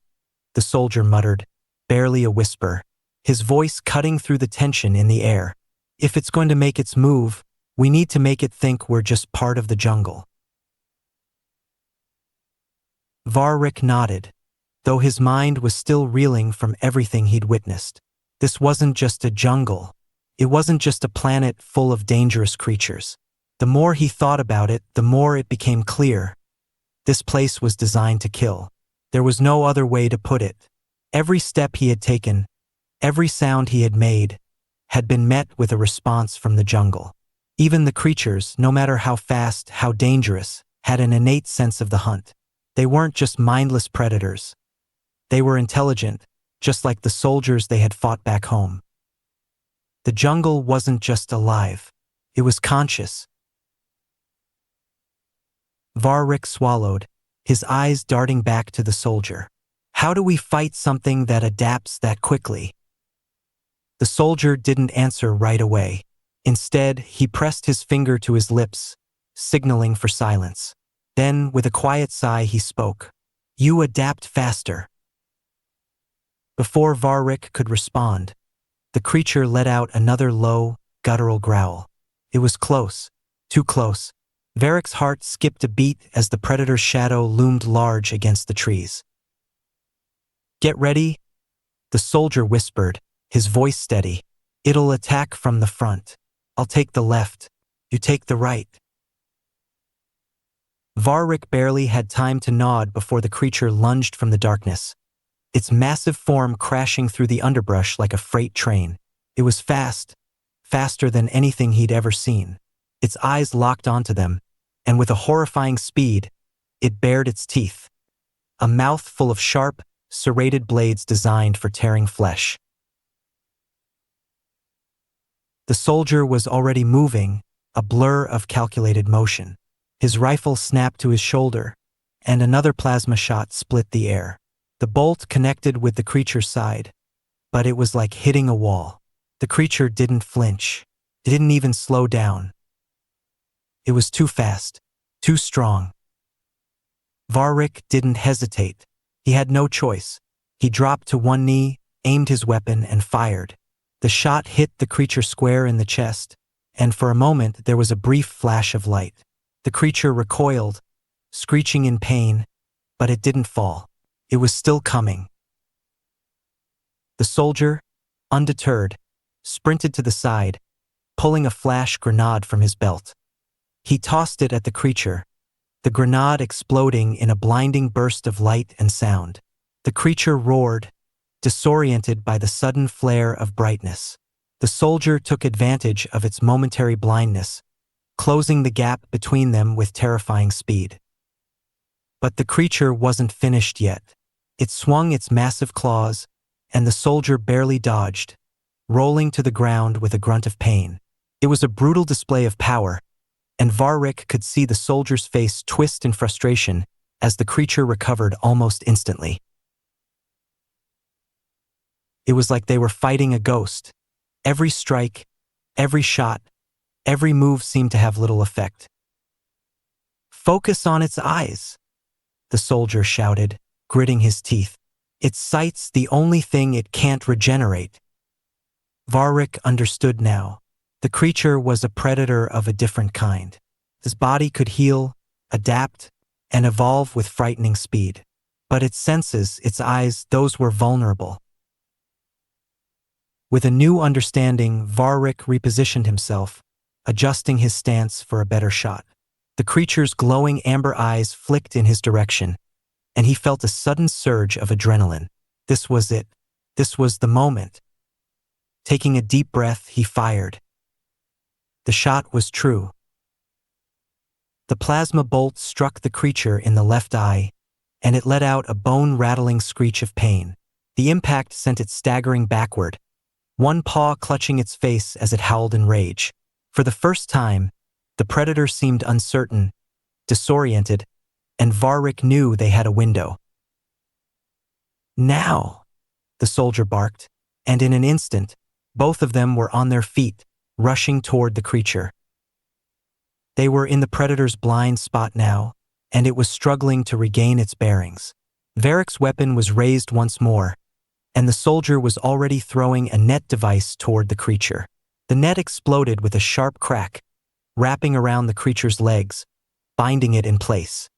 A: the soldier muttered, barely a whisper, his voice cutting through the tension in the air. "If it's going to make its move, we need to make it think we're just part of the jungle." Varric nodded, though his mind was still reeling from everything he'd witnessed. This wasn't just a jungle. It wasn't just a planet full of dangerous creatures. The more he thought about it, the more it became clear. This place was designed to kill. There was no other way to put it. Every step he had taken, every sound he had made, had been met with a response from the jungle. Even the creatures, no matter how fast, how dangerous, had an innate sense of the hunt. They weren't just mindless predators. They were intelligent, just like the soldiers they had fought back home. The jungle wasn't just alive. It was conscious. Varric swallowed, his eyes darting back to the soldier. How do we fight something that adapts that quickly? The soldier didn't answer right away. Instead, he pressed his finger to his lips, signaling for silence. Then, with a quiet sigh, he spoke. You adapt faster. Before Varric could respond, the creature let out another low, guttural growl. It was close, too close. Varric's heart skipped a beat as the predator's shadow loomed large against the trees. Get ready, the soldier whispered, his voice steady. It'll attack from the front. I'll take the left. You take the right. Varric barely had time to nod before the creature lunged from the darkness, its massive form crashing through the underbrush like a freight train. It was fast, faster than anything he'd ever seen. Its eyes locked onto them, and with a horrifying speed, it bared its teeth. A mouth full of sharp, serrated blades designed for tearing flesh. The soldier was already moving, a blur of calculated motion. His rifle snapped to his shoulder, and another plasma shot split the air. The bolt connected with the creature's side, but it was like hitting a wall. The creature didn't flinch. It didn't even slow down. It was too fast, too strong. Varric didn't hesitate. He had no choice. He dropped to one knee, aimed his weapon, and fired. The shot hit the creature square in the chest, and for a moment there was a brief flash of light. The creature recoiled, screeching in pain, but it didn't fall. It was still coming. The soldier, undeterred, sprinted to the side, pulling a flash grenade from his belt. He tossed it at the creature, the grenade exploding in a blinding burst of light and sound. The creature roared, disoriented by the sudden flare of brightness. The soldier took advantage of its momentary blindness, closing the gap between them with terrifying speed. But the creature wasn't finished yet. It swung its massive claws, and the soldier barely dodged, rolling to the ground with a grunt of pain. It was a brutal display of power, and Varric could see the soldier's face twist in frustration as the creature recovered almost instantly. It was like they were fighting a ghost. Every strike, every shot, every move seemed to have little effect. Focus on its eyes, the soldier shouted, gritting his teeth. Its sight's the only thing it can't regenerate. Varric understood now. The creature was a predator of a different kind. His body could heal, adapt, and evolve with frightening speed. But its senses, its eyes, those were vulnerable. With a new understanding, Varric repositioned himself, adjusting his stance for a better shot. The creature's glowing amber eyes flicked in his direction, and he felt a sudden surge of adrenaline. This was it. This was the moment. Taking a deep breath, he fired. The shot was true. The plasma bolt struck the creature in the left eye, and it let out a bone-rattling screech of pain. The impact sent it staggering backward, one paw clutching its face as it howled in rage. For the first time, the predator seemed uncertain, disoriented, and Varric knew they had a window. Now, the soldier barked, and in an instant, both of them were on their feet, rushing toward the creature. They were in the predator's blind spot now, and it was struggling to regain its bearings. Varric's weapon was raised once more, and the soldier was already throwing a net device toward the creature. The net exploded with a sharp crack, wrapping around the creature's legs, binding it in place.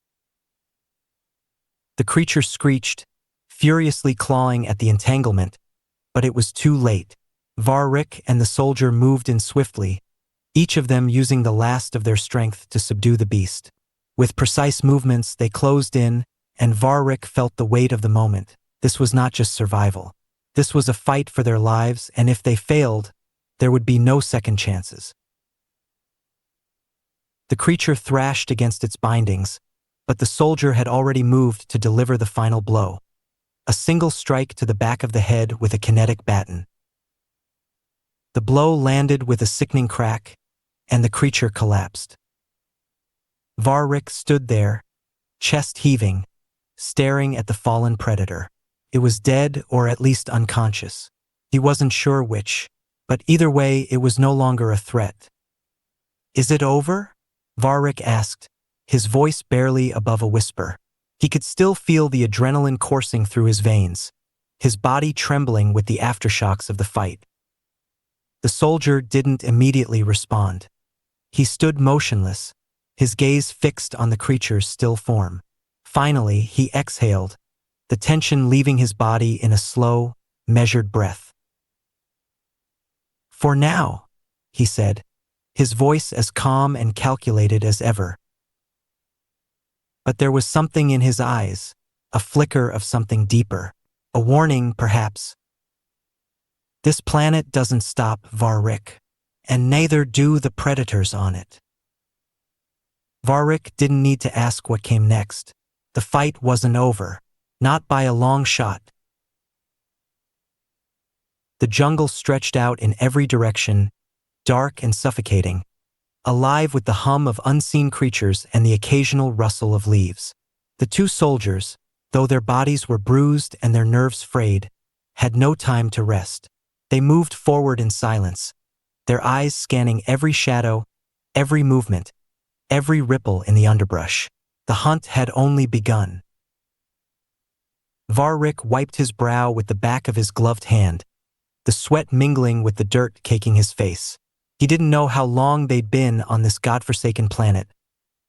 A: The creature screeched, furiously clawing at the entanglement, but it was too late. Varric and the soldier moved in swiftly, each of them using the last of their strength to subdue the beast. With precise movements, they closed in, and Varric felt the weight of the moment. This was not just survival. This was a fight for their lives, and if they failed, there would be no second chances. The creature thrashed against its bindings, but the soldier had already moved to deliver the final blow. A single strike to the back of the head with a kinetic baton. The blow landed with a sickening crack, and the creature collapsed. Varric stood there, chest heaving, staring at the fallen predator. It was dead or at least unconscious. He wasn't sure which, but either way it was no longer a threat. "Is it over?" Varric asked, his voice barely above a whisper. He could still feel the adrenaline coursing through his veins, his body trembling with the aftershocks of the fight. The soldier didn't immediately respond. He stood motionless, his gaze fixed on the creature's still form. Finally, he exhaled, the tension leaving his body in a slow, measured breath. "For now," he said, his voice as calm and calculated as ever. But there was something in his eyes, a flicker of something deeper, a warning, perhaps. "This planet doesn't stop, Varric, and neither do the predators on it." Varric didn't need to ask what came next. The fight wasn't over, not by a long shot. The jungle stretched out in every direction, dark and suffocating, alive with the hum of unseen creatures and the occasional rustle of leaves. The two soldiers, though their bodies were bruised and their nerves frayed, had no time to rest. They moved forward in silence, their eyes scanning every shadow, every movement, every ripple in the underbrush. The hunt had only begun. Varric wiped his brow with the back of his gloved hand, the sweat mingling with the dirt caking his face. He didn't know how long they'd been on this godforsaken planet,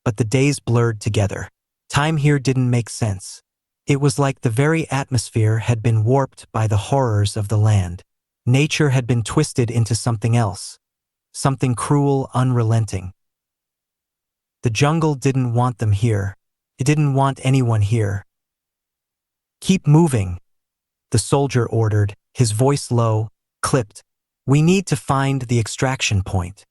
A: but the days blurred together. Time here didn't make sense. It was like the very atmosphere had been warped by the horrors of the land. Nature had been twisted into something else, something cruel, unrelenting. The jungle didn't want them here. It didn't want anyone here. "Keep moving," the soldier ordered, his voice low, clipped. "We need to find the extraction point."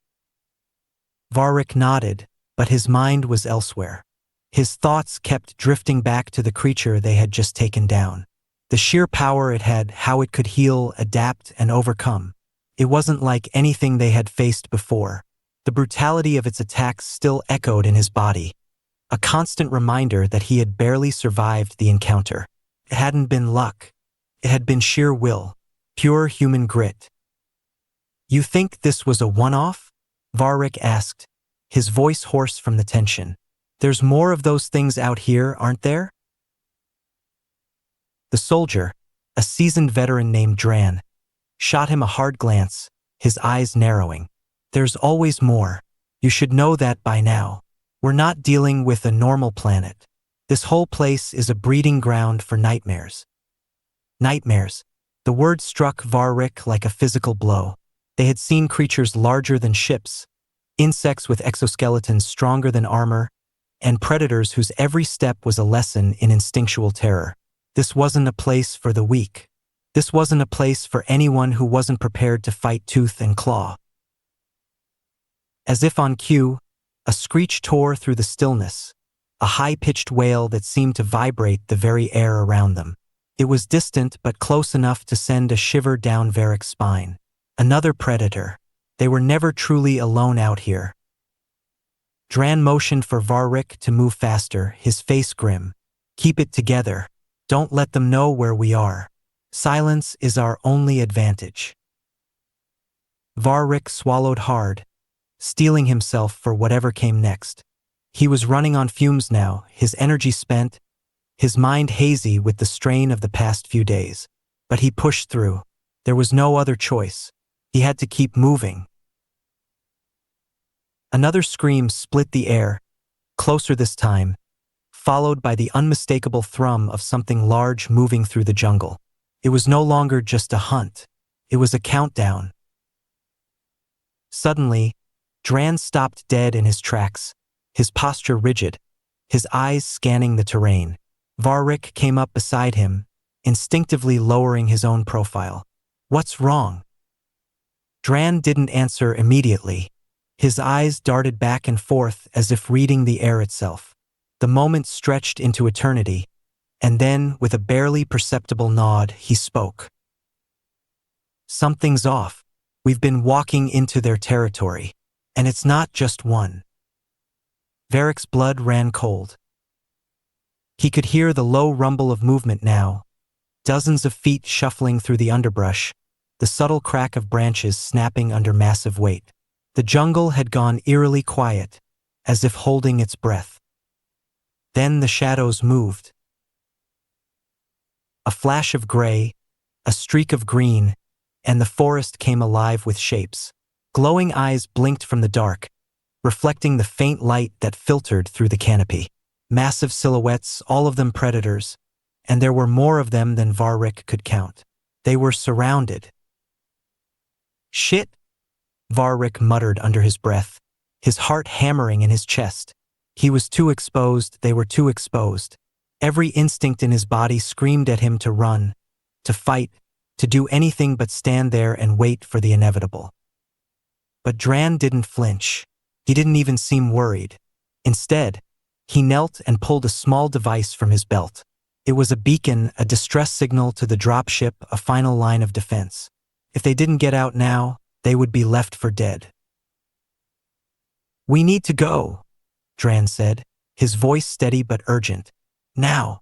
A: Varric nodded, but his mind was elsewhere. His thoughts kept drifting back to the creature they had just taken down. The sheer power it had, how it could heal, adapt, and overcome. It wasn't like anything they had faced before. The brutality of its attacks still echoed in his body, a constant reminder that he had barely survived the encounter. It hadn't been luck. It had been sheer will, pure human grit. "You think this was a one-off?" Varric asked, his voice hoarse from the tension. "There's more of those things out here, aren't there?" The soldier, a seasoned veteran named Dran, shot him a hard glance, his eyes narrowing. "There's always more. You should know that by now. We're not dealing with a normal planet. This whole place is a breeding ground for nightmares." Nightmares. The word struck Varric like a physical blow. They had seen creatures larger than ships, insects with exoskeletons stronger than armor, and predators whose every step was a lesson in instinctual terror. This wasn't a place for the weak. This wasn't a place for anyone who wasn't prepared to fight tooth and claw. As if on cue, a screech tore through the stillness, a high-pitched wail that seemed to vibrate the very air around them. It was distant but close enough to send a shiver down Varric's spine. Another predator. They were never truly alone out here. Dran motioned for Varric to move faster, his face grim. "Keep it together. Don't let them know where we are. Silence is our only advantage." Varric swallowed hard, steeling himself for whatever came next. He was running on fumes now, his energy spent, his mind hazy with the strain of the past few days. But he pushed through. There was no other choice. He had to keep moving. Another scream split the air, closer this time, followed by the unmistakable thrum of something large moving through the jungle. It was no longer just a hunt. It was a countdown. Suddenly, Dran stopped dead in his tracks, his posture rigid, his eyes scanning the terrain. Varric came up beside him, instinctively lowering his own profile. "What's wrong?" Dran didn't answer immediately. His eyes darted back and forth as if reading the air itself. The moment stretched into eternity, and then, with a barely perceptible nod, he spoke. "Something's off. We've been walking into their territory, and it's not just one." Varric's blood ran cold. He could hear the low rumble of movement now, dozens of feet shuffling through the underbrush, the subtle crack of branches snapping under massive weight. The jungle had gone eerily quiet, as if holding its breath. Then the shadows moved. A flash of gray, a streak of green, and the forest came alive with shapes. Glowing eyes blinked from the dark, reflecting the faint light that filtered through the canopy. Massive silhouettes, all of them predators, and there were more of them than Varric could count. They were surrounded. "Shit," Varric muttered under his breath, his heart hammering in his chest. He was too exposed, they were too exposed. Every instinct in his body screamed at him to run, to fight, to do anything but stand there and wait for the inevitable. But Dran didn't flinch. He didn't even seem worried. Instead, he knelt and pulled a small device from his belt. It was a beacon, a distress signal to the dropship, a final line of defense. If they didn't get out now, they would be left for dead. "We need to go," Dran said, his voice steady but urgent. "Now."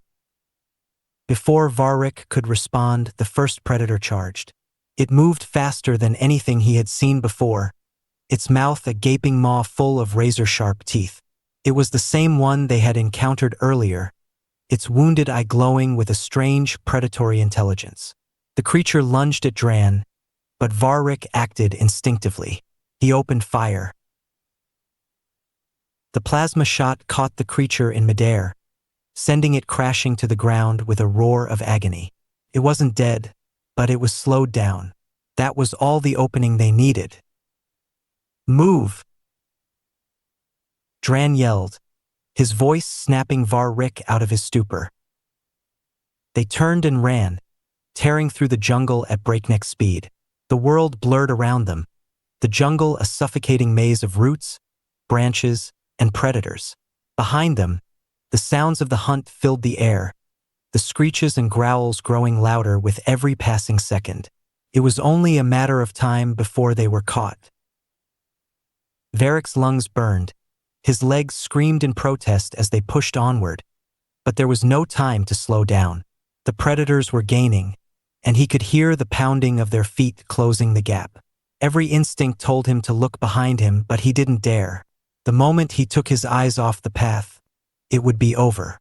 A: Before Varric could respond, the first predator charged. It moved faster than anything he had seen before, its mouth a gaping maw full of razor-sharp teeth. It was the same one they had encountered earlier, its wounded eye glowing with a strange, predatory intelligence. The creature lunged at Dran, but Varric acted instinctively. He opened fire. The plasma shot caught the creature in midair, sending it crashing to the ground with a roar of agony. It wasn't dead, but it was slowed down. That was all the opening they needed. "Move!" Dran yelled, his voice snapping Varric out of his stupor. They turned and ran, tearing through the jungle at breakneck speed. The world blurred around them, the jungle a suffocating maze of roots, branches, and predators. Behind them, the sounds of the hunt filled the air, the screeches and growls growing louder with every passing second. It was only a matter of time before they were caught. Varric's lungs burned. His legs screamed in protest as they pushed onward. But there was no time to slow down. The predators were gaining, and he could hear the pounding of their feet closing the gap. Every instinct told him to look behind him, but he didn't dare. The moment he took his eyes off the path, it would be over.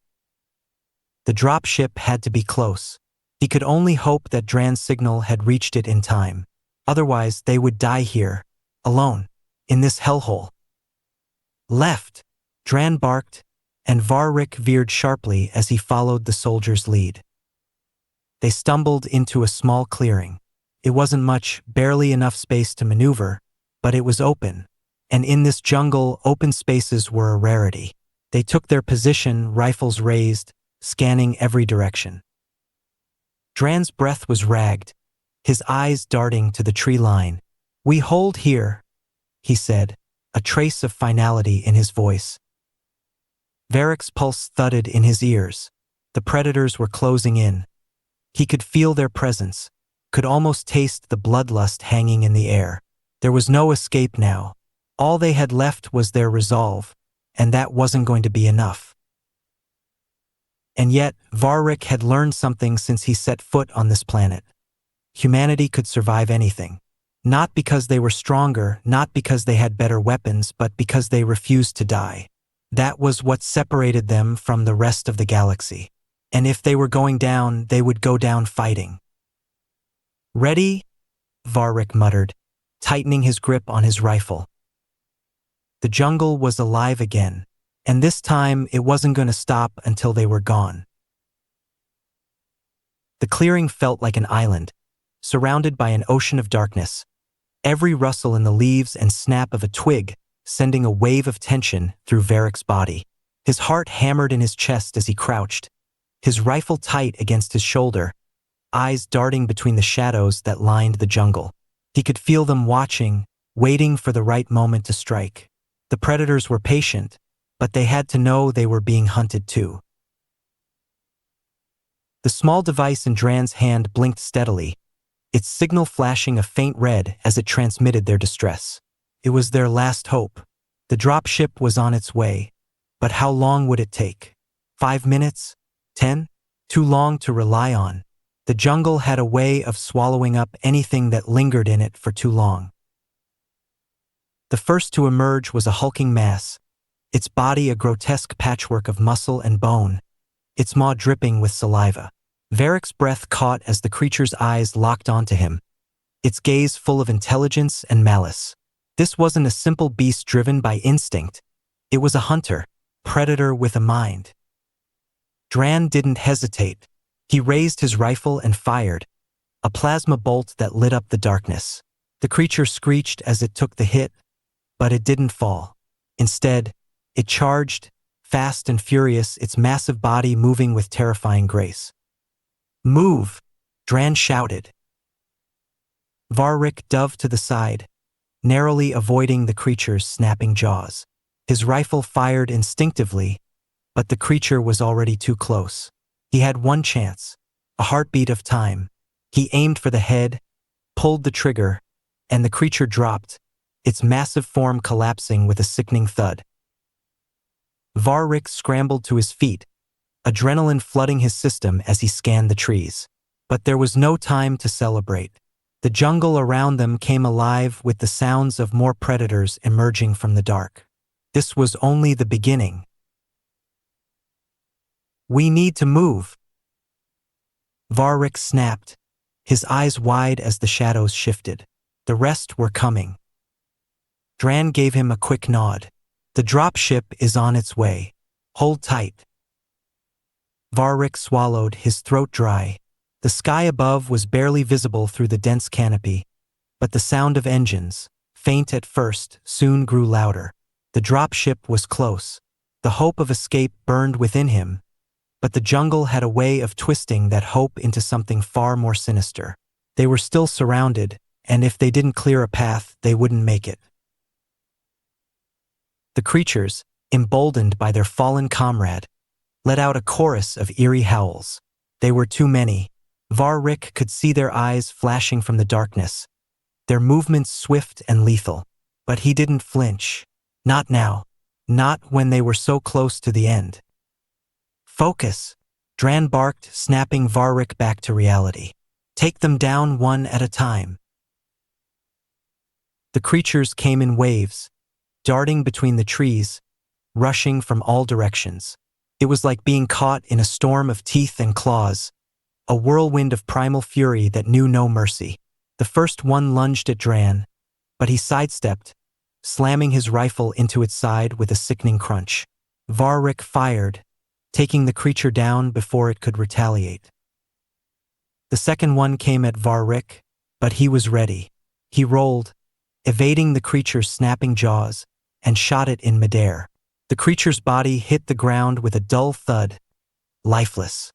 A: The dropship had to be close. He could only hope that Dran's signal had reached it in time. Otherwise, they would die here, alone, in this hellhole. "Left!" Dran barked, and Varric veered sharply as he followed the soldier's lead. They stumbled into a small clearing. It wasn't much, barely enough space to maneuver, but it was open. And in this jungle, open spaces were a rarity. They took their position, rifles raised, scanning every direction. Dran's breath was ragged, his eyes darting to the tree line. "We hold here," he said, a trace of finality in his voice. Varric's pulse thudded in his ears. The predators were closing in. He could feel their presence, could almost taste the bloodlust hanging in the air. There was no escape now. All they had left was their resolve, and that wasn't going to be enough. And yet, Varric had learned something since he set foot on this planet. Humanity could survive anything. Not because they were stronger, not because they had better weapons, but because they refused to die. That was what separated them from the rest of the galaxy. And if they were going down, they would go down fighting. "Ready?" Varric muttered, tightening his grip on his rifle. The jungle was alive again, and this time it wasn't going to stop until they were gone. The clearing felt like an island, surrounded by an ocean of darkness. Every rustle in the leaves and snap of a twig sending a wave of tension through Varric's body. His heart hammered in his chest as he crouched, his rifle tight against his shoulder, eyes darting between the shadows that lined the jungle. He could feel them watching, waiting for the right moment to strike. The predators were patient, but they had to know they were being hunted too. The small device in Dran's hand blinked steadily, its signal flashing a faint red as it transmitted their distress. It was their last hope. The dropship was on its way, But how long would it take? 5 minutes? 10? Too long to rely on. The jungle had a way of swallowing up anything that lingered in it for too long. The first to emerge was a hulking mass, its body a grotesque patchwork of muscle and bone, its maw dripping with saliva. Varric's breath caught as the creature's eyes locked onto him, its gaze full of intelligence and malice. This wasn't a simple beast driven by instinct. It was a hunter, predator with a mind. Dran didn't hesitate. He raised his rifle and fired, a plasma bolt that lit up the darkness. The creature screeched as it took the hit, but it didn't fall. Instead, it charged, fast and furious, its massive body moving with terrifying grace. "Move!" Dran shouted. Varric dove to the side, narrowly avoiding the creature's snapping jaws. His rifle fired instinctively, but the creature was already too close. He had one chance, a heartbeat of time. He aimed for the head, pulled the trigger, and the creature dropped, its massive form collapsing with a sickening thud. Varric scrambled to his feet, adrenaline flooding his system as he scanned the trees. But there was no time to celebrate. The jungle around them came alive with the sounds of more predators emerging from the dark. This was only the beginning. "We need to move!" Varric snapped, his eyes wide as the shadows shifted. The rest were coming. Dran gave him a quick nod. "The dropship is on its way. Hold tight." Varric swallowed, his throat dry. The sky above was barely visible through the dense canopy, but the sound of engines, faint at first, soon grew louder. The dropship was close. The hope of escape burned within him, but the jungle had a way of twisting that hope into something far more sinister. They were still surrounded, and if they didn't clear a path, they wouldn't make it. The creatures, emboldened by their fallen comrade, let out a chorus of eerie howls. They were too many. Varric could see their eyes flashing from the darkness, their movements swift and lethal. But he didn't flinch. Not now. Not when they were so close to the end. "Focus!" Dran barked, snapping Varric back to reality. "Take them down one at a time." The creatures came in waves, darting between the trees, rushing from all directions. It was like being caught in a storm of teeth and claws, a whirlwind of primal fury that knew no mercy. The first one lunged at Dran, but he sidestepped, slamming his rifle into its side with a sickening crunch. Varric fired, taking the creature down before it could retaliate. The second one came at Varric, but he was ready. He rolled, evading the creature's snapping jaws, and shot it in midair. The creature's body hit the ground with a dull thud, lifeless.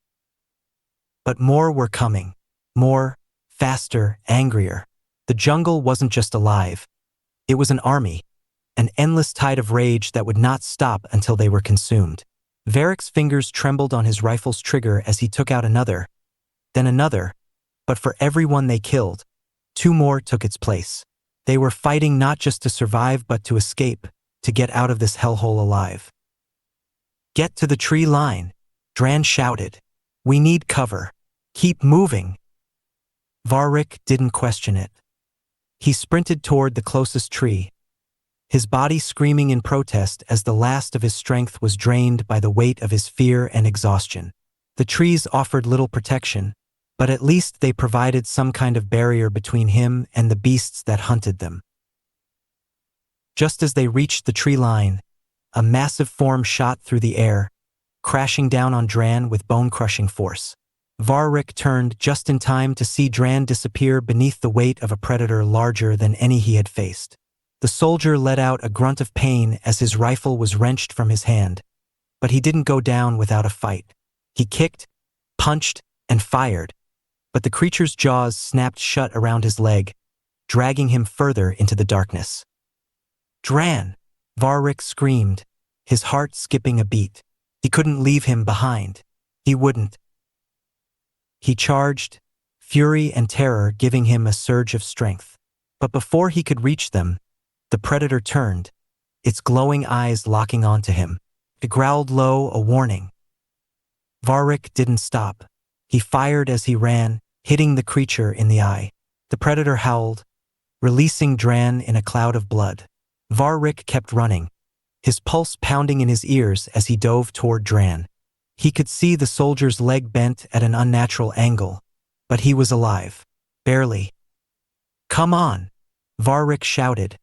A: But more were coming. More, faster, angrier. The jungle wasn't just alive. It was an army, an endless tide of rage that would not stop until they were consumed. Varric's fingers trembled on his rifle's trigger as he took out another, then another, but for every one they killed, 2 more took its place. They were fighting not just to survive but to escape, to get out of this hellhole alive. "Get to the tree line," Dran shouted. "We need cover. Keep moving." Varric didn't question it. He sprinted toward the closest tree, his body screaming in protest as the last of his strength was drained by the weight of his fear and exhaustion. The trees offered little protection, but at least they provided some kind of barrier between him and the beasts that hunted them. Just as they reached the tree line, a massive form shot through the air, crashing down on Dran with bone-crushing force. Varric turned just in time to see Dran disappear beneath the weight of a predator larger than any he had faced. The soldier let out a grunt of pain as his rifle was wrenched from his hand, but he didn't go down without a fight. He kicked, punched, and fired, but the creature's jaws snapped shut around his leg, dragging him further into the darkness. "Dran!" Varric screamed, his heart skipping a beat. He couldn't leave him behind. He wouldn't. He charged, fury and terror giving him a surge of strength. But before he could reach them, the predator turned, its glowing eyes locking onto him. It growled low, a warning. Varric didn't stop. He fired as he ran, hitting the creature in the eye. The predator howled, releasing Dran in a cloud of blood. Varric kept running, his pulse pounding in his ears as he dove toward Dran. He could see the soldier's leg bent at an unnatural angle, but he was alive. Barely. "Come on!" Varric shouted,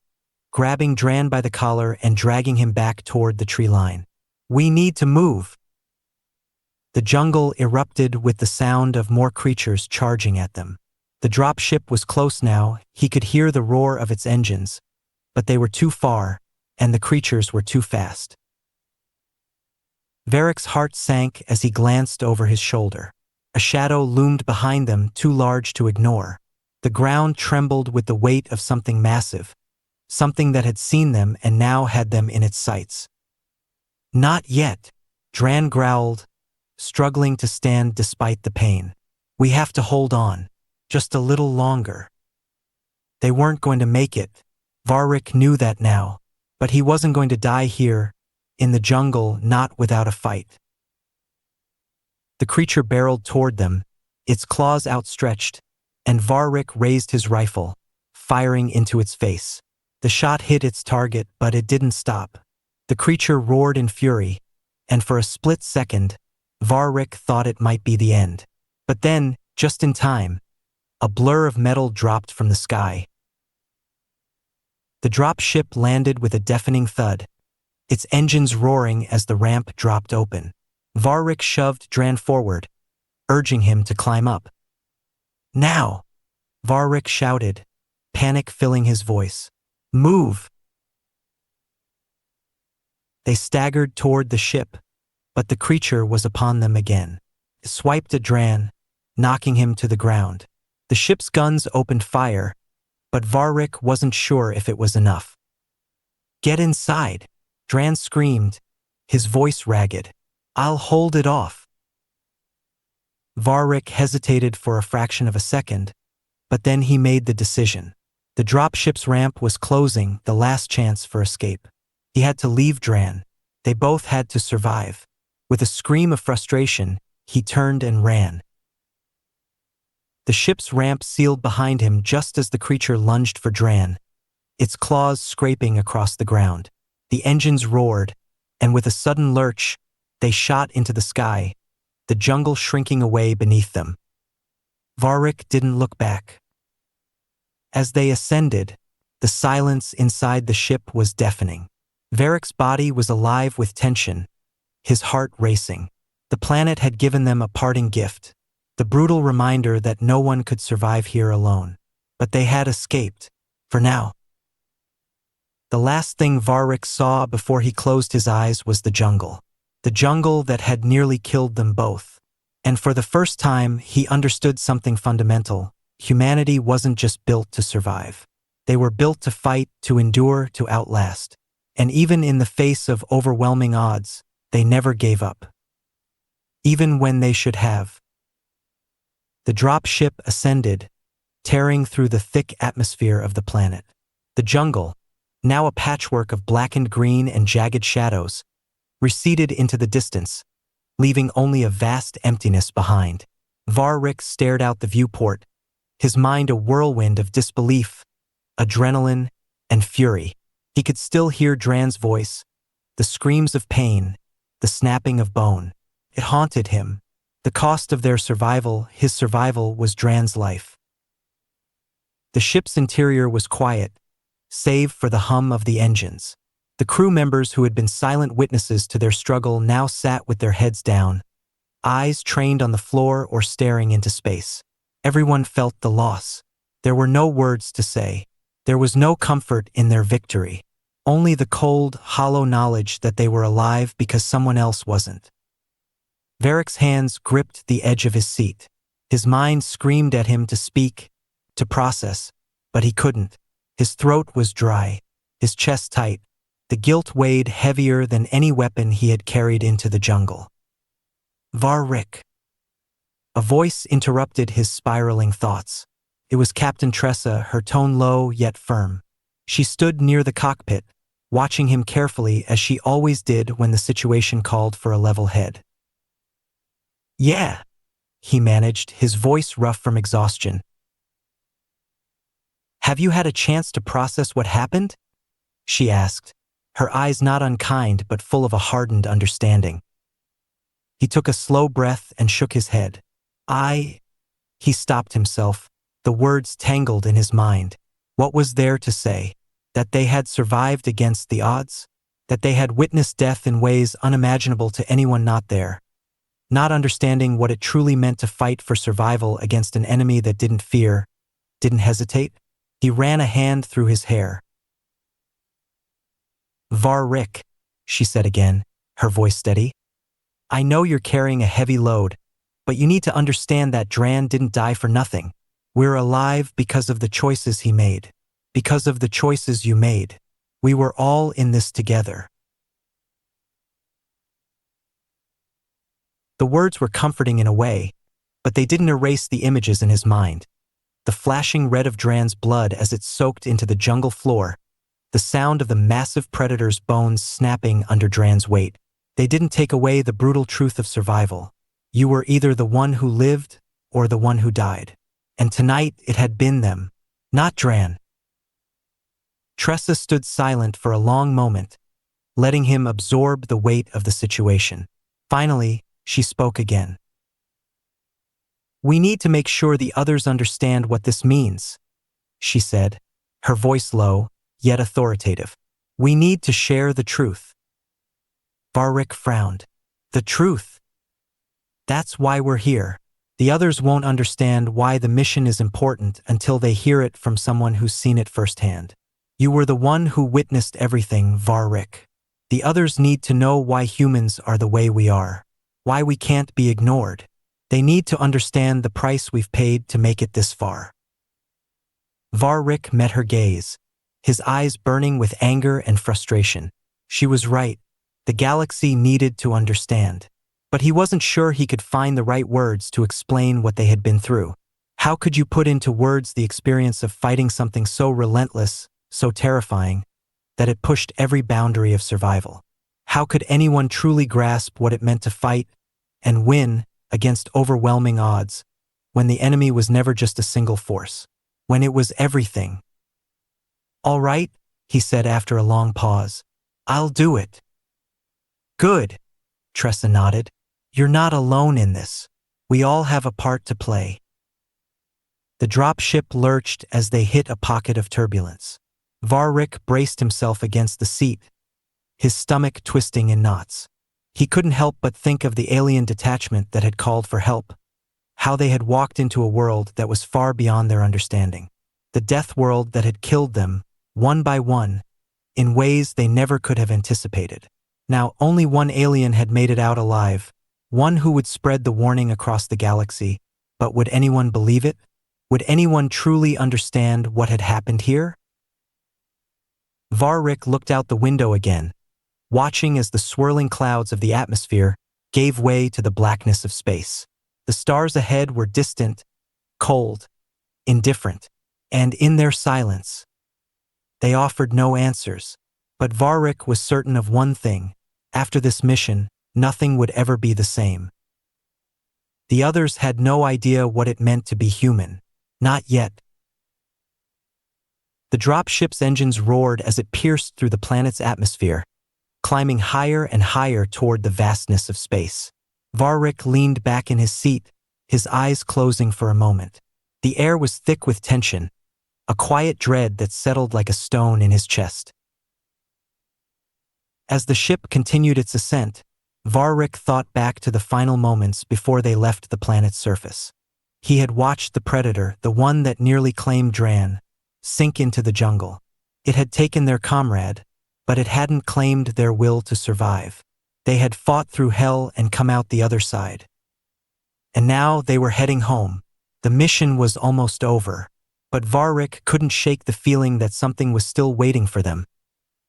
A: grabbing Dran by the collar and dragging him back toward the tree line. "We need to move!" The jungle erupted with the sound of more creatures charging at them. The dropship was close now. He could hear the roar of its engines, but they were too far, and the creatures were too fast. Varric's heart sank as he glanced over his shoulder. A shadow loomed behind them, too large to ignore. The ground trembled with the weight of something massive, something that had seen them and now had them in its sights. "Not yet," Dran growled, struggling to stand despite the pain. "We have to hold on. Just a little longer." They weren't going to make it. Varric knew that now, but he wasn't going to die here, in the jungle, not without a fight. The creature barreled toward them, its claws outstretched, and Varric raised his rifle, firing into its face. The shot hit its target, but it didn't stop. The creature roared in fury, and for a split second, Varric thought it might be the end. But then, just in time, a blur of metal dropped from the sky. The drop ship landed with a deafening thud, its engines roaring as the ramp dropped open. Varric shoved Dran forward, urging him to climb up. "Now!" Varric shouted, panic filling his voice. "Move!" They staggered toward the ship, but the creature was upon them again. It swiped at Dran, knocking him to the ground. The ship's guns opened fire, but Varric wasn't sure if it was enough. "Get inside!" Dran screamed, his voice ragged. "I'll hold it off." Varric hesitated for a fraction of a second, but then he made the decision. The dropship's ramp was closing, the last chance for escape. He had to leave Dran. They both had to survive. With a scream of frustration, he turned and ran. The ship's ramp sealed behind him just as the creature lunged for Dran, its claws scraping across the ground. The engines roared, and with a sudden lurch, they shot into the sky, the jungle shrinking away beneath them. Varric didn't look back. As they ascended, the silence inside the ship was deafening. Varric's body was alive with tension, his heart racing. The planet had given them a parting gift, the brutal reminder that no one could survive here alone. But they had escaped, for now. The last thing Varric saw before he closed his eyes was the jungle that had nearly killed them both. And for the first time, he understood something fundamental. Humanity wasn't just built to survive. They were built to fight, to endure, to outlast. And even in the face of overwhelming odds, they never gave up. Even when they should have. The drop ship ascended, tearing through the thick atmosphere of the planet. The jungle, now a patchwork of blackened green and jagged shadows, receded into the distance, leaving only a vast emptiness behind. Varric stared out the viewport, his mind a whirlwind of disbelief, adrenaline, and fury. He could still hear Dran's voice, the screams of pain, the snapping of bone. It haunted him. The cost of their survival, his survival, was Dran's life. The ship's interior was quiet, save for the hum of the engines. The crew members who had been silent witnesses to their struggle now sat with their heads down, eyes trained on the floor or staring into space. Everyone felt the loss. There were no words to say. There was no comfort in their victory. Only the cold, hollow knowledge that they were alive because someone else wasn't. Varric's hands gripped the edge of his seat. His mind screamed at him to speak, to process, but he couldn't. His throat was dry, his chest tight. The guilt weighed heavier than any weapon he had carried into the jungle. "Varric." A voice interrupted his spiraling thoughts. It was Captain Tressa, her tone low yet firm. She stood near the cockpit, watching him carefully as she always did when the situation called for a level head. "Yeah," he managed, his voice rough from exhaustion. "Have you had a chance to process what happened?" she asked, her eyes not unkind but full of a hardened understanding. He took a slow breath and shook his head. He stopped himself, the words tangled in his mind. What was there to say? That they had survived against the odds? That they had witnessed death in ways unimaginable to anyone not there? Not understanding what it truly meant to fight for survival against an enemy that didn't fear, didn't hesitate? He ran a hand through his hair. "Var-Rick," she said again, her voice steady. "I know you're carrying a heavy load, but you need to understand that Dran didn't die for nothing. We're alive because of the choices he made. Because of the choices you made. We were all in this together." The words were comforting in a way, but they didn't erase the images in his mind. The flashing red of Dran's blood as it soaked into the jungle floor, the sound of the massive predator's bones snapping under Dran's weight. They didn't take away the brutal truth of survival. You were either the one who lived or the one who died. And tonight it had been them, not Dran. Tressa stood silent for a long moment, letting him absorb the weight of the situation. Finally, she spoke again. "We need to make sure the others understand what this means," she said, her voice low, yet authoritative. "We need to share the truth." Var-Rick frowned. "The truth? That's why we're here. The others won't understand why the mission is important until they hear it from someone who's seen it firsthand. You were the one who witnessed everything, Var-Rick. The others need to know why humans are the way we are. Why we can't be ignored. They need to understand the price we've paid to make it this far." Var-Rick met her gaze, his eyes burning with anger and frustration. She was right. The galaxy needed to understand. But he wasn't sure he could find the right words to explain what they had been through. How could you put into words the experience of fighting something so relentless, so terrifying, that it pushed every boundary of survival? How could anyone truly grasp what it meant to fight and win against overwhelming odds when the enemy was never just a single force, when it was everything? "All right," he said after a long pause. "I'll do it." "Good," Tressa nodded. "You're not alone in this. We all have a part to play." The dropship lurched as they hit a pocket of turbulence. Var-Rick braced himself against the seat, his stomach twisting in knots. He couldn't help but think of the alien detachment that had called for help, how they had walked into a world that was far beyond their understanding. The Deathworld that had killed them, one by one, in ways they never could have anticipated. Now, only one alien had made it out alive, one who would spread the warning across the galaxy. But would anyone believe it? Would anyone truly understand what had happened here? Var-Rick looked out the window again, watching as the swirling clouds of the atmosphere gave way to the blackness of space. The stars ahead were distant, cold, indifferent, and in their silence, they offered no answers. But Var-Rick was certain of one thing: after this mission, nothing would ever be the same. The others had no idea what it meant to be human. Not yet. The dropship's engines roared as it pierced through the planet's atmosphere, climbing higher and higher toward the vastness of space. Var-Rick leaned back in his seat, his eyes closing for a moment. The air was thick with tension, a quiet dread that settled like a stone in his chest. As the ship continued its ascent, Var-Rick thought back to the final moments before they left the planet's surface. He had watched the predator, the one that nearly claimed Dran, sink into the jungle. It had taken their comrade, but it hadn't claimed their will to survive. They had fought through hell and come out the other side. And now they were heading home. The mission was almost over, but Var-Rick couldn't shake the feeling that something was still waiting for them.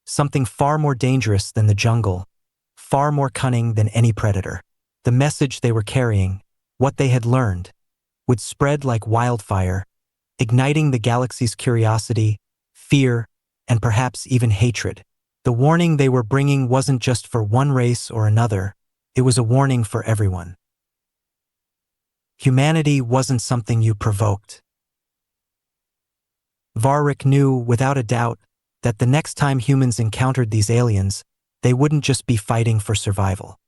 A: Something far more dangerous than the jungle, far more cunning than any predator. The message they were carrying, what they had learned, would spread like wildfire, igniting the galaxy's curiosity, fear, and perhaps even hatred. The warning they were bringing wasn't just for one race or another, it was a warning for everyone. Humanity wasn't something you provoked. Varric knew, without a doubt, that the next time humans encountered these aliens, they wouldn't just be fighting for survival.